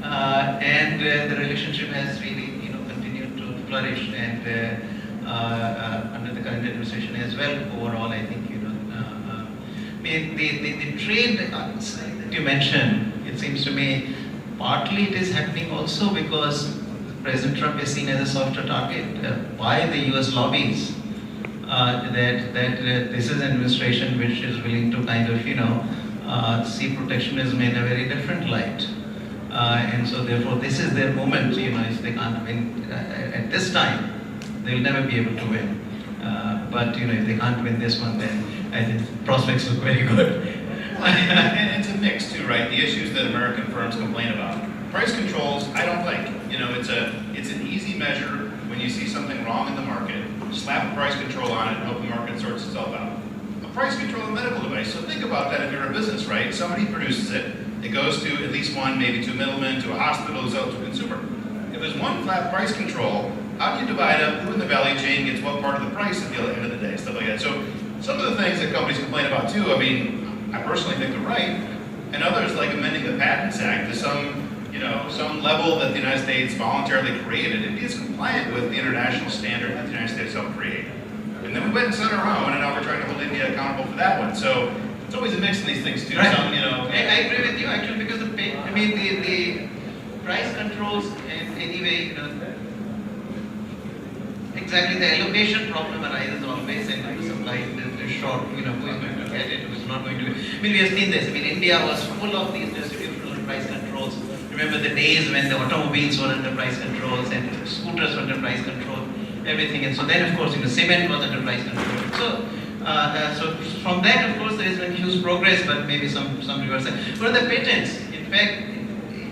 and the relationship has really, continued to flourish. And under the current administration as well, overall, I think, the trade that you mentioned, it seems to me, partly it is happening also because President Trump is seen as a softer target by the US lobbies. That this is an administration which is willing to kind of, see protectionism in a very different light. And so therefore this is their moment, if they can't win at this time, they will never be able to win. But if they can't win this one, then I think prospects look very good. And it's a mix too, right? The issues that American firms complain about. Price controls, I don't like. It's an easy measure when you see something wrong in the market, slap a price control on it and hope the market sorts itself out. A price control of a medical device, so think about that if you're a business, right? Somebody produces it, it goes to at least 1, maybe 2 middlemen, to a hospital, who's out to a consumer. If there's one flat price control, how do you divide up who in the value chain gets what part of the price at the end of the day, stuff like that. So some of the things that companies complain about too, I personally think they're right, and others like amending the Patents Act to some level that the United States voluntarily created. India is compliant with the international standard that the United States helped create. And then we went and set our own, and now we're trying to hold India accountable for that one. So it's always a mix in these things too. Right. I agree with you actually, because the price controls anyway, exactly the allocation problem arises always, and the supply is short, who is going to get it, who is not going to. We have seen this. India was full of these distributional price controls. Remember the days when the automobiles were under price controls and scooters were under price control, everything. And so then, of course, cement was under price control. So from that, of course, there has been huge progress, but maybe some reversal. For the patents, in fact,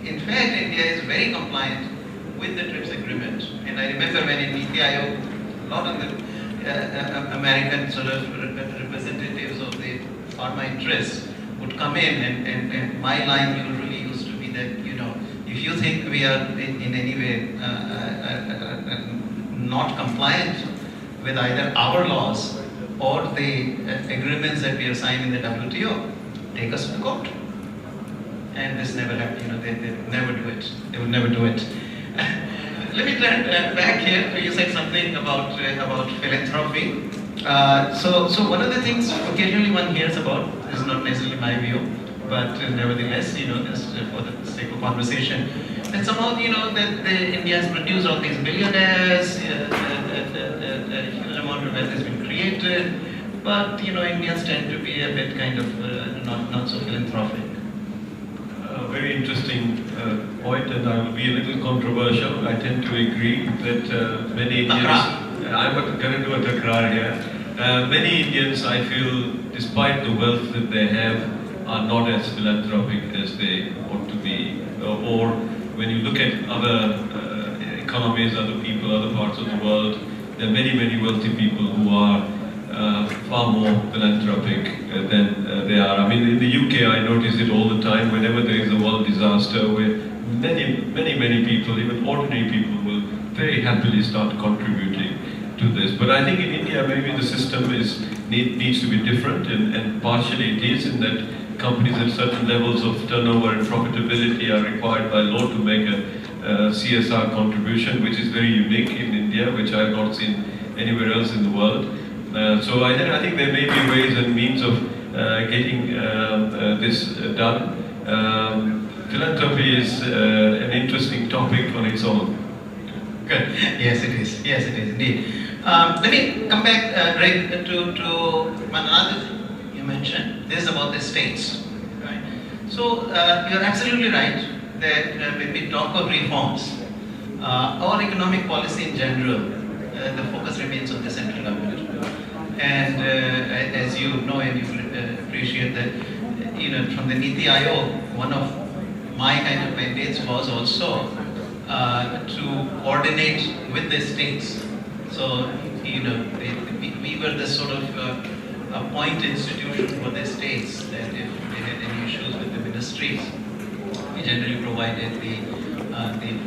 India is very compliant with the TRIPS agreement. And I remember when in NITI Aayog, a lot of the American sort of representatives of the pharma interests would come in, and my line usually used to be that, if you think we are in any way not compliant with either our laws or the agreements that we have signed in the WTO, take us to court. And this never happened. They never do it. They would never do it. Let me turn back here. You said something about philanthropy. So one of the things occasionally one hears about, this is not necessarily my view, but nevertheless, just for the sake of conversation, that somehow, that India has produced all these billionaires, a huge amount of wealth has been created, but Indians tend to be a bit kind of not so philanthropic. Very interesting point, and I will be a little controversial. I tend to agree that many Indians. I'm going to do a Thakrar here. Many Indians, I feel, despite the wealth that they have, are not as philanthropic as they ought to be. Or when you look at other economies, other people, other parts of the world, there are many wealthy people who are far more philanthropic than they are. I mean, in the UK, I notice it all the time. Whenever there is a world disaster, where many people, even ordinary people, will very happily start contributing to this. But I think in India, maybe the system needs to be different, and partially it is, in that companies at certain levels of turnover and profitability are required by law to make a CSR contribution, which is very unique in India, which I have not seen anywhere else in the world. So I think there may be ways and means of getting this done. Philanthropy is an interesting topic on its own. Good. Yes, it is. Yes, it is indeed. Let me come back, Greg, to another thing you mentioned. This is about the states, right? So you're absolutely right that when we talk of reforms or economic policy in general, the focus remains on the central government. And as you know and you appreciate that, from the NITI Aayog, one of my kind of mandates was also to coordinate with the states. So, we were the sort of a point institution for the states that if they had any issues with the ministries, we generally provided the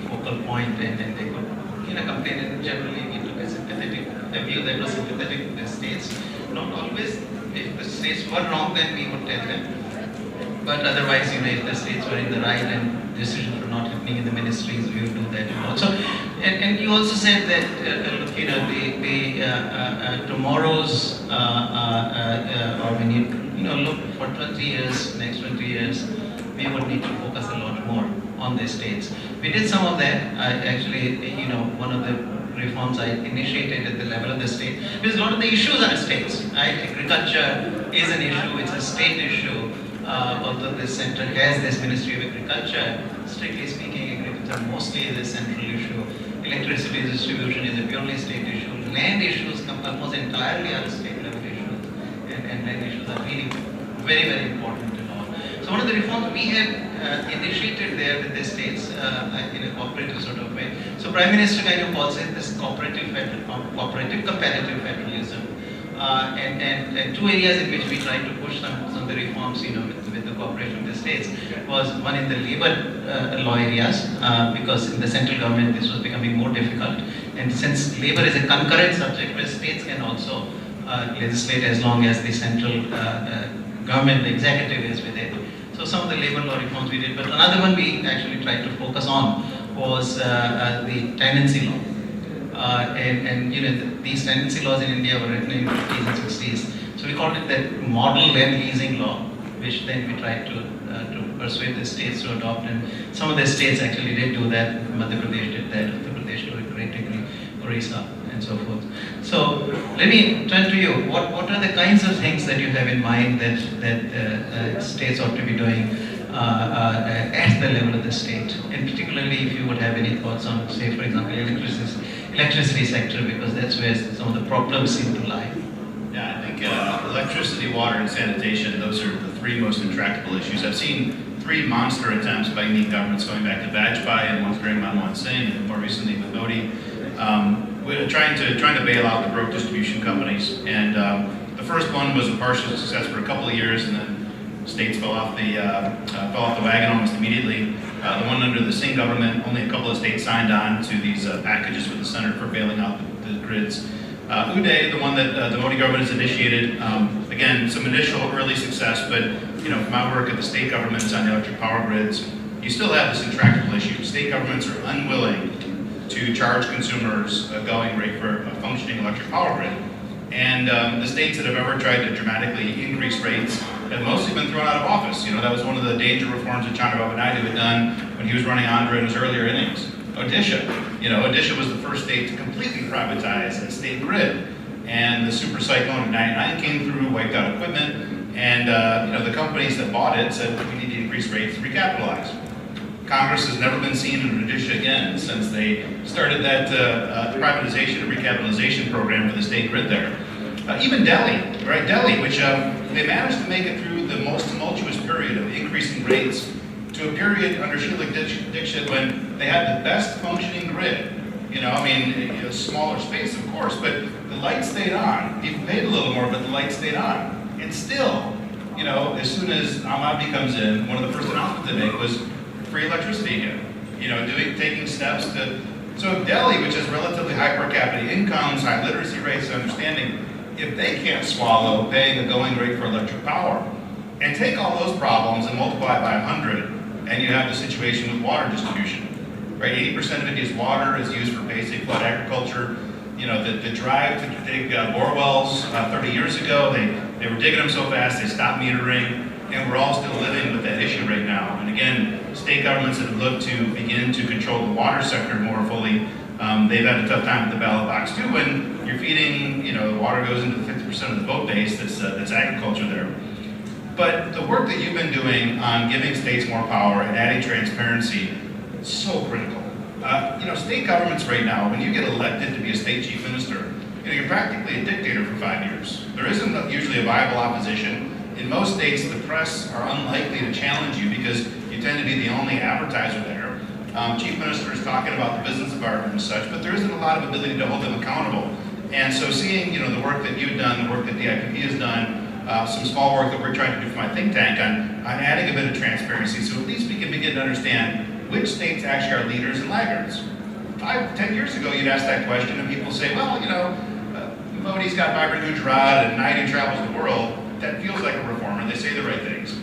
focal point and then they could complain, and generally we took a view that was sympathetic to the states. Not always. If the states were wrong, then we would tell them. But otherwise, if the states were in the right and decisions were not happening in the ministries, we would do that also. And you also said that tomorrow's or when you look for 20 years, next 20 years, we would need to focus a lot more on the states. We did some of that. Actually, one of the reforms I initiated at the level of the state, because a lot of the issues are states. Right? Agriculture is an issue; it's a state issue. Although the center has this Ministry of Agriculture, strictly speaking, agriculture mostly is a central issue. Electricity distribution is a purely state issue. Land issues come almost entirely are state level issues, and land issues are really very, very important to know. So one of the reforms we had initiated there with the states in a cooperative sort of way. So Prime Minister kind of calls it this cooperative comparative federalism. And two areas in which we tried to push some of the reforms, with the cooperation of the states, was one in the labor law areas, because in the central government this was becoming more difficult. And since labor is a concurrent subject where states can also legislate as long as the central government, the executive, is with it. So some of the labor law reforms we did, but another one we actually tried to focus on was the tenancy law. These tenancy laws in India were written in the 50s and 60s. So we called it that model land leasing law, which then we tried to persuade the states to adopt. And some of the states actually did do that. Madhya Pradesh did that, Uttar Pradesh to a great degree, Orissa, and so forth. So let me turn to you. What are the kinds of things that you have in mind that states ought to be doing at the level of the state? And particularly if you would have any thoughts on, say, for example, electricity sector, because that's where some of the problems seem to lie. Yeah, I think electricity, water, and sanitation, those are the three most intractable issues. I've seen three monster attempts by Indian governments going back to Vajpayee, and once during Manmohan Singh, and more recently with Modi, we're trying to bail out the broke distribution companies. And the first one was a partial success for a couple of years, and then states fell off the wagon almost immediately. The one under the Singh government, only a couple of states signed on to these packages with the center for bailing out the grids. Uday, the one that the Modi government has initiated, again, some initial early success, but from my work at the state governments on the electric power grids, you still have this intractable issue. State governments are unwilling to charge consumers a going rate for a functioning electric power grid. And the states that have ever tried to dramatically increase rates have mostly been thrown out of office. That was one of the danger reforms that Chandrababu Naidu had done when he was running Andhra in his earlier innings. Odisha was the first state to completely privatize a state grid. And the super cyclone of '99 came through, wiped out equipment, and the companies that bought it said, we need to increase rates to recapitalize. Congress has never been seen in Odisha again since they started that privatization and recapitalization program for the state grid there. Even Delhi, right? Delhi, which they managed to make it through the most tumultuous period of increasing rates to a period under Sheila Dixit when they had the best functioning grid. Smaller space, of course, but the lights stayed on. People paid a little more, but the lights stayed on. And still, as soon as Aam Aadmi comes in, one of the first announcements they make was free electricity again. Taking steps to. So Delhi, which has relatively high per capita incomes, high literacy rates, understanding, if they can't swallow paying the going rate for electric power, and take all those problems and multiply by 100, and you have the situation with water distribution. Right, 80% of India's water is used for basic flood agriculture. The drive to dig bore wells 30 years ago, they were digging them so fast they stopped metering, and we're all still living with that issue right now. And again, state governments that have looked to begin to control the water sector more fully, they've had a tough time with the ballot box too. When you're feeding, the water goes into 50% of the vote base that's agriculture there. But the work that you've been doing on giving states more power and adding transparency is so critical. State governments right now, when you get elected to be a state chief minister, you're practically a dictator for 5 years. There isn't usually a viable opposition. In most states, the press are unlikely to challenge you because you tend to be the only advertiser there. Chief Minister is talking about the business environment and such, but there isn't a lot of ability to hold them accountable. And so seeing, the work that you've done, the work that the IPP has done, some small work that we're trying to do for my think tank on adding a bit of transparency, so at least we can begin to understand which states actually are leaders and laggards. 5-10 years ago, you'd ask that question, and people say, well, Modi's got Vibrant Gujarat and NITI travels the world. That feels like a reformer. They say the right things.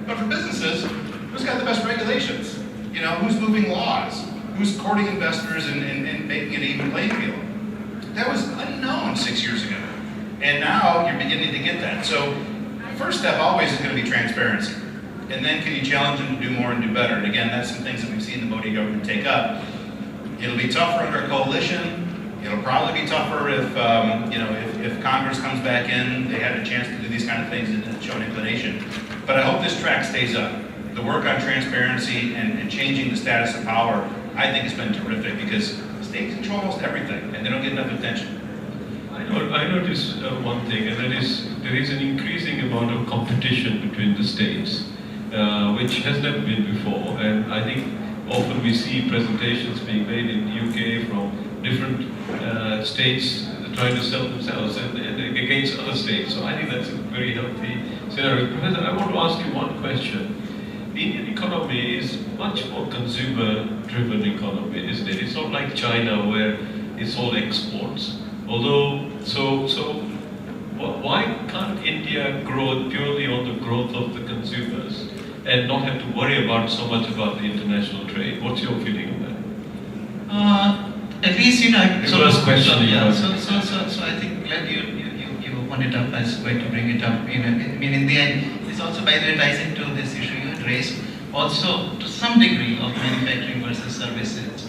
But for businesses, who's got the best regulations? Who's moving laws? Who's courting investors and making an even playing field? That was unknown 6 years ago. And now you're beginning to get that. So the first step always is going to be transparency. And then can you challenge them to do more and do better? And again, that's some things that we've seen the Modi government take up. It'll be tougher under a coalition. It'll probably be tougher if Congress comes back in, they had a chance to do these kind of things and show an inclination. But I hope this track stays up. The work on transparency and changing the status of power, I think has been terrific because states control almost everything and they don't get enough attention. I notice one thing, and that is there is an increasing amount of competition between the states, which has never been before. And I think often we see presentations being made in the UK from different states trying to sell themselves and against other states. So I think that's a very healthy scenario. Professor, I want to ask you one question. The Indian economy is much more consumer-driven economy, isn't it? It's not like China where it's all exports. Although, why can't India grow purely on the growth of the consumers and not have to worry about so much about the international trade? What's your feeling on that? At least, First question. So I think glad you opened it up. I was going to bring it up. In the end, this also, by the way, ties into this issue you had raised. Also, to some degree of manufacturing versus services.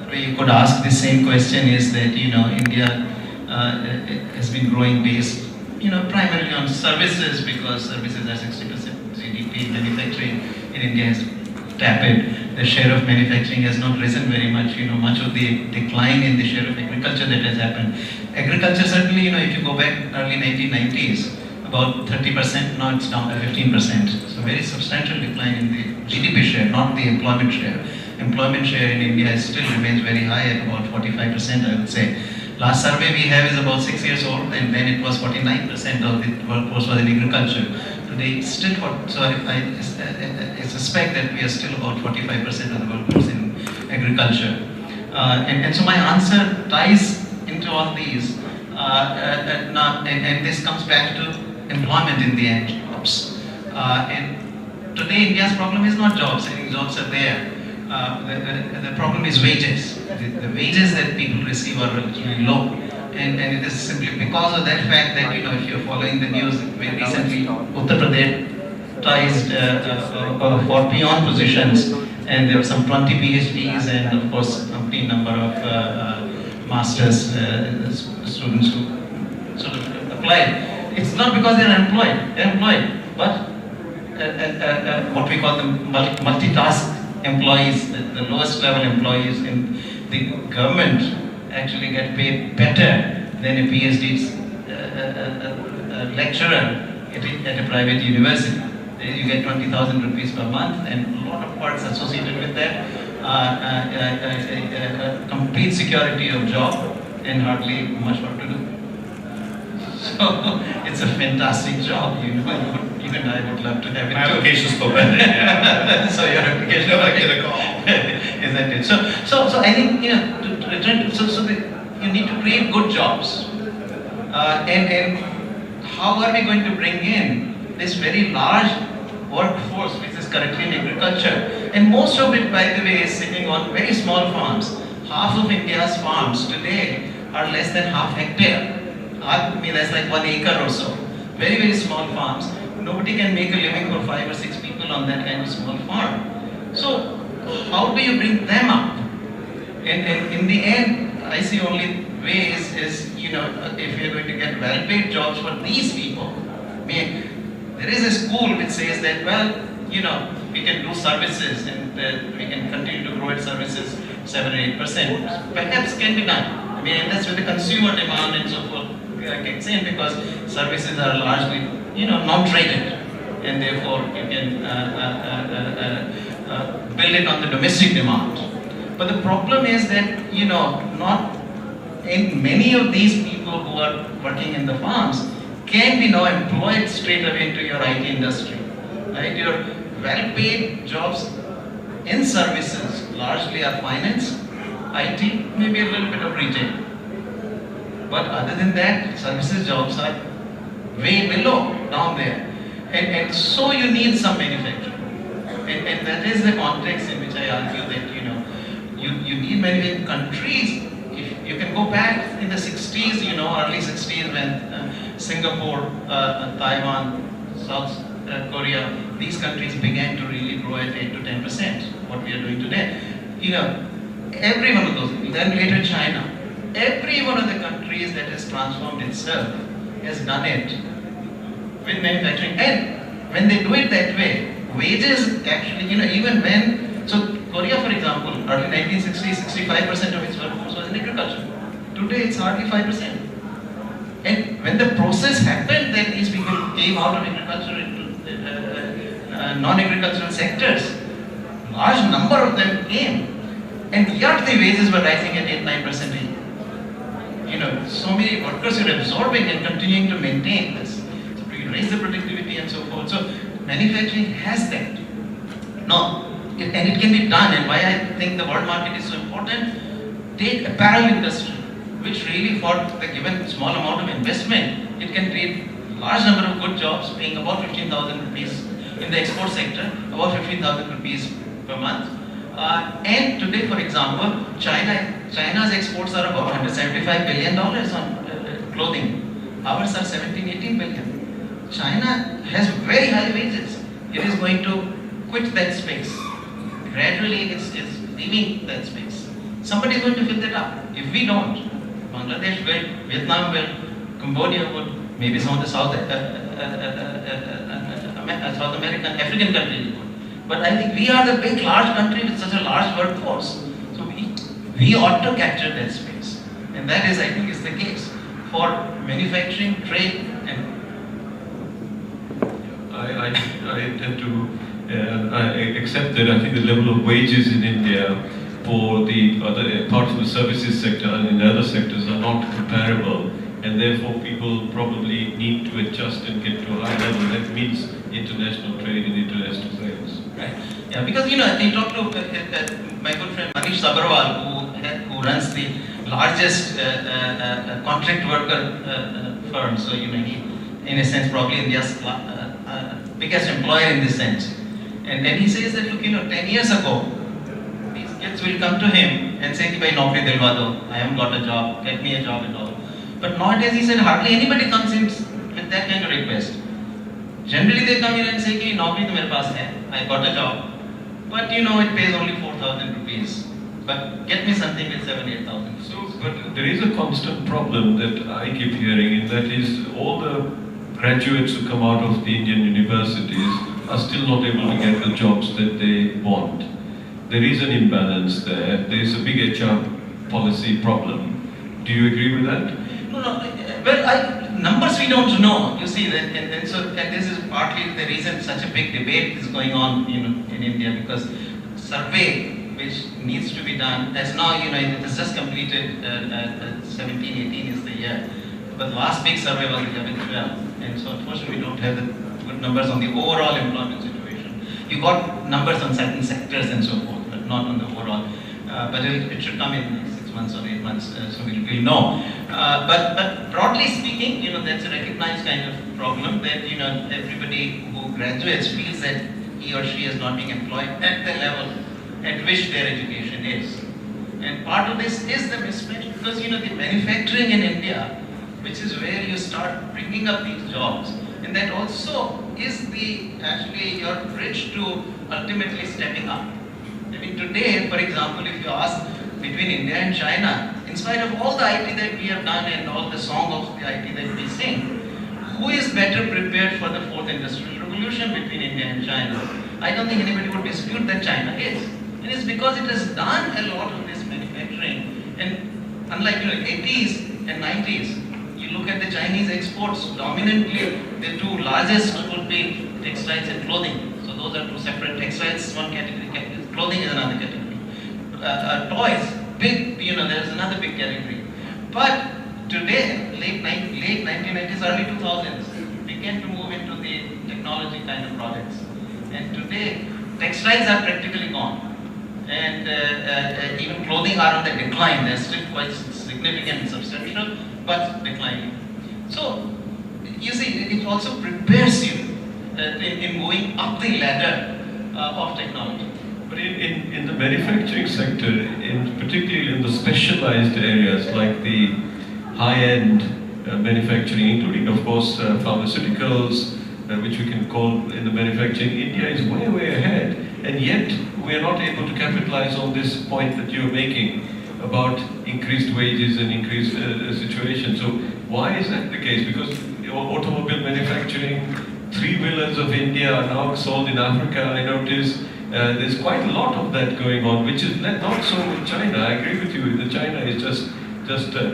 The way you could ask the same question is that India has been growing based primarily on services because services are 60% GDP. Manufacturing in India has tepid. The share of manufacturing has not risen very much. Much of the decline in the share of agriculture that has happened. Agriculture certainly, if you go back early 1990s, about 30%, now it's down to 15%. So very substantial decline in the GDP share, not the employment share. Employment share in India still remains very high at about 45%, I would say. Last survey we have is about 6 years old, and then it was 49% of the workforce was in agriculture. Today it's still, I suspect that we are still about 45% of the workforce in agriculture. And so my answer ties into all these, and this comes back to employment in the end, jobs. And today India's problem is not jobs. I think jobs are there. The problem is wages. The wages that people receive are relatively low. And it is simply because of that fact that, if you're following the news, very recently Uttar Pradesh for peon positions, and there were some 20 PhDs and of course a number of masters students who sort of applied. It's not because they're employed, but what we call the multitask employees, the lowest level employees in the government actually get paid better than a PhD lecturer at a private university. You get 20,000 rupees per month, and a lot of perks associated with that. Complete security of job and hardly much work to do. So it's a fantastic job, even I would love to have it. My application's still pending, yeah. So your application, I get a call. Isn't it? So I think, to return to, you need to create good jobs. And how are we going to bring in this very large workforce which is currently in agriculture? And most of it, by the way, is sitting on very small farms. Half of India's farms today are less than half hectare. I mean, that's like 1 acre or so. Very, very small farms. Nobody can make a living for 5 or 6 people on that kind of small farm. So, how do you bring them up? And in the end, I see only way is if you're going to get well-paid jobs for these people. I mean, there is a school which says that, we can do services and we can continue to grow at services 7 or 8%. Perhaps can be done. I and that's where the consumer demand and so forth kicks in, because services are largely, non-traded, and therefore you can build it on the domestic demand. But the problem is that, not in many of these people who are working in the farms can be now employed straight away into your IT industry, right? Your well-paid jobs in services largely are finance, IT, maybe a little bit of retail. But other than that, services jobs are way below down there. And so you need some manufacturing. And that is the context in which I argue that, you need many countries. If you can go back in the 60s, early 60s, when Singapore, Taiwan, South Korea, these countries began to really grow at 8 to 10%, what we are doing today. Every one of those, then later China, every one of the countries that has transformed itself has done it with manufacturing. And when they do it that way, wages actually, even when, so Korea, for example, early 1960s, 65% of its workforce was in agriculture. Today it's hardly 5%. And when the process happened, then these people came out of agriculture into non-agricultural sectors. Large number of them came. And yet the wages were rising at 8-9% a year. So many workers are absorbing and continuing to maintain this. So we raise the productivity and so forth. So manufacturing has that. Now, and it can be done, and why I think the world market is so important. Take apparel industry, which really for the given small amount of investment, it can create large number of good jobs, paying about 15,000 rupees in the export sector, about 15,000 rupees per month. And today, for example, China's exports are about $175 billion on clothing. Ours are 17-18 billion. China has very high wages. It is going to quit that space. Gradually, it's leaving that space. Somebody is going to fill that up. If we don't, Bangladesh will, Vietnam will, Cambodia would, maybe some of the South American, African countries would. But I think we are the big, large country with such a large workforce. So we ought to capture that space. And that is, I think, is the case for manufacturing, trade, and I tend to I accept that. I think the level of wages in India for the other parts of the services sector and in the other sectors are not comparable, and therefore people probably need to adjust and get to a high level. That means international trade and international sales. Right. Yeah, because I talked to my good friend Manish Sabharwal, who runs the largest contract worker firm. So he, in a sense, probably India's biggest employer in this sense. And then he says that, look, 10 years ago, these kids will come to him and say, "Bhai, naukri dilwa do. I haven't got a job. Get me a job and all." But nowadays, he said, hardly anybody comes in with that kind of request. Generally, they come in and say, "Ki naukri to mere paas hai. I got a job, but it pays only 4,000 rupees. But get me something with 7,000-8,000." So, but there is a constant problem that I keep hearing, and that is all the graduates who come out of the Indian universities are still not able to get the jobs that they want. There is an imbalance there. There is a big HR policy problem. Do you agree with that? No. Well, numbers we don't know. You see, and this is partly the reason such a big debate is going on, in India, because survey which needs to be done as now, it is just completed. 17-18 is the year, but the last big survey was 11-12, and so unfortunately we don't have the good numbers on the overall employment situation. You got numbers on certain sectors and so forth, but not on the overall. But it should come in 6 months or 8 months, so we'll know. But broadly speaking, that's a recognized kind of problem that everybody who graduates feels that he or she is not being employed at the level at which their education is. And part of this is the mismatch, because the manufacturing in India, which is where you start bringing up these jobs, and that also is actually your bridge to ultimately stepping up. I mean, today, for example, if you ask between India and China, in spite of all the IT that we have done and all the song of the IT that we sing, who is better prepared for the fourth industrial revolution between India and China? I don't think anybody would dispute that China is. And it's because it has done a lot of this manufacturing. And Unlike 80s and 90s, you look at the Chinese exports, dominantly the two largest would be textiles and clothing. So those are two separate. Textiles is one category, clothing is another category. Toys, big, there's another big category. But today, late 1990s, early 2000s, began to move into the technology kind of products. And today, textiles are practically gone. And even clothing are on the decline. They're still quite significant and substantial, but declining. So, you see, it also prepares you in moving up the ladder of technology. But in the manufacturing sector, particularly in the specialized areas like the high-end manufacturing, including of course pharmaceuticals, which we can call in the manufacturing, India is way, way ahead. And yet we are not able to capitalize on this point that you're making about increased wages and increased situation. So why is that the case? Because automobile manufacturing, 3-wheelers of India are now sold in Africa. I notice there's quite a lot of that going on, which is not so in China. I agree with you. The China is just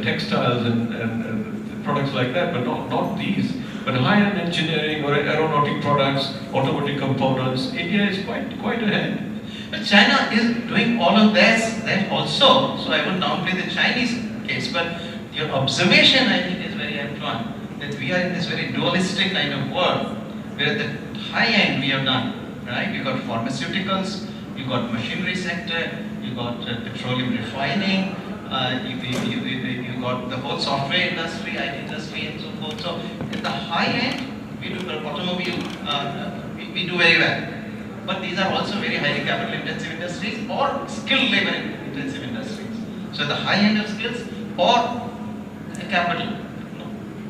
textiles and products like that, but not these. But high-end engineering or aeronautic products, automotive components, India is quite ahead. But China is doing all of that also. So I won't downplay the Chinese case, but your observation, I think, is very apt one. That we are in this very dualistic kind of world, where at the high end we have done. Right? You got pharmaceuticals, you got machinery sector, you got petroleum refining, you got the whole software industry, IT industry, and so forth. So at the high end, we do the automobile, we do very well. But these are also very highly capital intensive industries or skilled labor intensive industries. So the high end of skills or capital.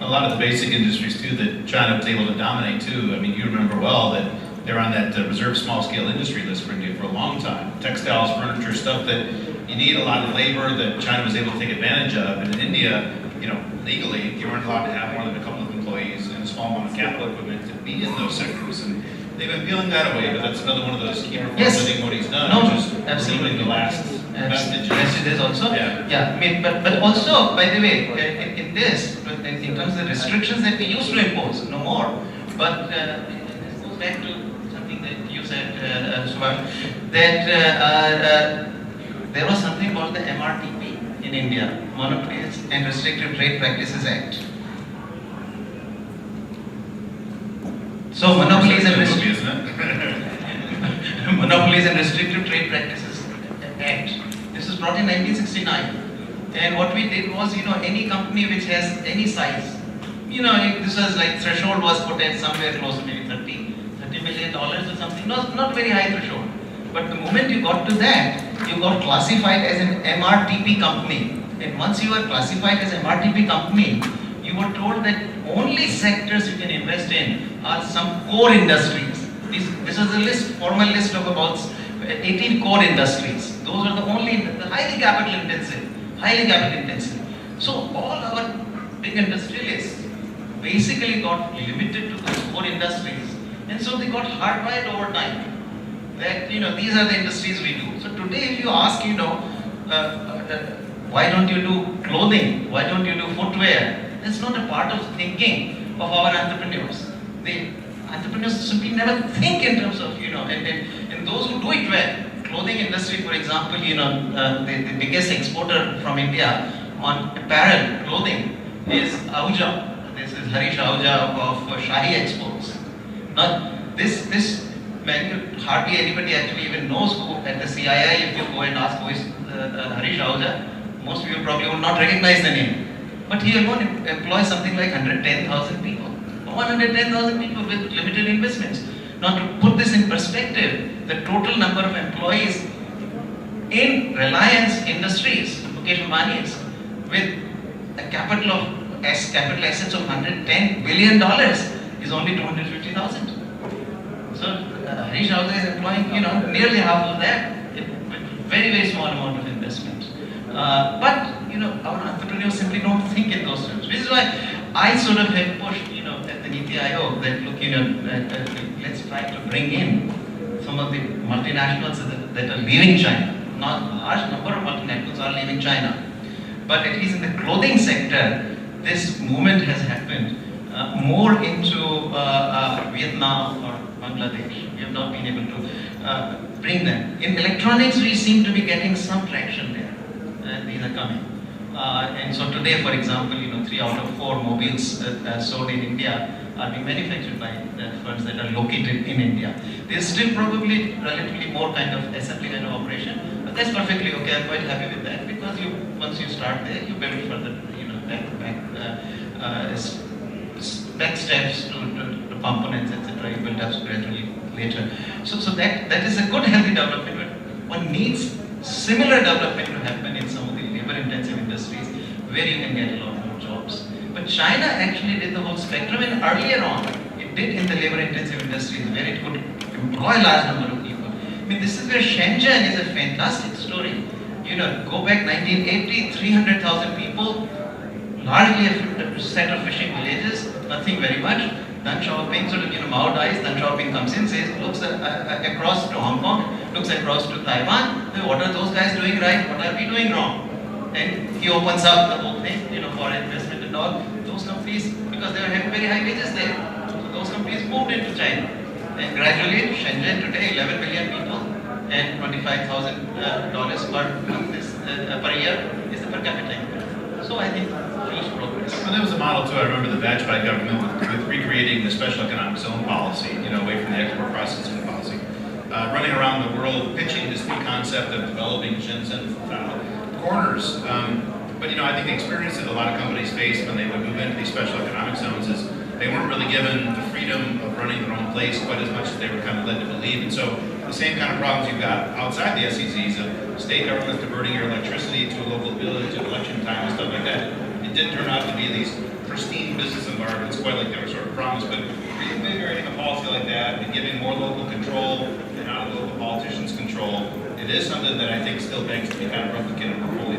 A lot of the basic industries too that China was able to dominate too. I mean, you remember well that they're on that reserve small-scale industry list for India for a long time. Textiles, furniture, stuff that you need a lot of labor that China was able to take advantage of. And in India, legally, you weren't allowed to have more than a couple of employees and a small amount of capital equipment to be in those sectors. And they've been peeling that away, but that's another one of those key reforms I think Modi's done, which is absolutely the last vestige. Yes, it is also. Yeah. I mean, but also, by the way, in this, in terms of the restrictions that we used to impose, no more. But this goes back to something that you said, Subhash, that there was something called the MRTP in India, Monopolies and Restrictive Trade Practices Act. So Monopolies and Restrictive Trade Practices Act. This was brought in 1969. And what we did was, any company which has any size, this was like threshold was put at somewhere close to maybe $30 million or something, not very high threshold. But the moment you got to that, you got classified as an MRTP company. And once you were classified as an MRTP company, you were told that only sectors you can invest in are some core industries. This was a formal list of about 18 core industries. Those are the highly capital intensive. So all our big industrialists basically got limited to those core industries, and so they got hardwired over time that these are the industries we do. So today, if you ask why don't you do clothing, why don't you do footwear, that's not a part of thinking of our entrepreneurs. The entrepreneurs simply never think in terms of and those who do it well. Clothing industry, for example, the biggest exporter from India on apparel clothing is Aayog. This is Harish Aayog of Shri Exports. Now, this hardly anybody actually even knows who at the CII. If you go and ask who is Harish Aayog, most people probably will not recognize the name. But he alone employs something like 110,000 people. 110,000 people with limited investments. Now, to put this in perspective, the total number of employees in Reliance Industries, Mukesh Ambani's, with a capital assets of $110 billion is only 250,000. So Harish Aayog is employing nearly half of that with very, very small amount of investment. But our entrepreneurs simply don't think in those terms. Which is why I sort of have pushed at the NITI Aayog that look let's try to bring in some of the multinationals that are leaving China. Not a large number of multinationals are leaving China. but at least in the clothing sector, this movement has happened more into Vietnam or Bangladesh. We have not been able to bring them. In electronics, we seem to be getting some traction there, and these are coming. And so today, for example, 3 out of 4 mobiles sold in India are being manufactured by firms that are located in India. There's still probably relatively more kind of assembly kind of operation, but that's perfectly okay. I'm quite happy with that because once you start there, you build further, back steps to components, etc. You build up gradually later. So that is a good healthy development. But one needs similar development to happen in some of the labor-intensive industries where you can get a lot more jobs. But China actually did the whole spectrum, and earlier on, it did in the labor-intensive industries where it could employ a large number of people. I mean, this is where Shenzhen is a fantastic story. Go back 1980, 300,000 people, largely a set of fishing villages, nothing very much. Deng Xiaoping sort of, Mao dies, Deng Xiaoping comes in, says, looks across to Hong Kong, looks across to Taiwan, what are those guys doing right, what are we doing wrong? And he opens up the whole thing, for investment and all. Those companies, because they were having very high wages there, so those companies moved into China. And gradually, Shenzhen today, 11 million people, and $25,000 per month per year is the per capita income. So I think huge progress. And that was a model too. I remember the Vajpayee government with recreating the special economic zone policy, away from the export processing policy, running around the world pitching this new concept of developing Shenzhen corners. But I think the experience that a lot of companies face when they would move into these special economic zones is they weren't really given the freedom of running their own place quite as much as they were kind of led to believe. And so the same kind of problems you've got outside the SEZs of state governments diverting your electricity to a local village at election time and stuff like that. It didn't turn out to be these pristine business environments quite like they were sort of promised. But reinvigorating a policy like that and giving more local control and not local politicians control, it is something that I think still begs to be kind of replicated more fully.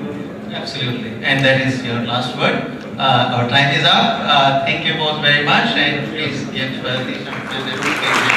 Absolutely. And that is your last word. Our time is up. Thank you both very much, and please give the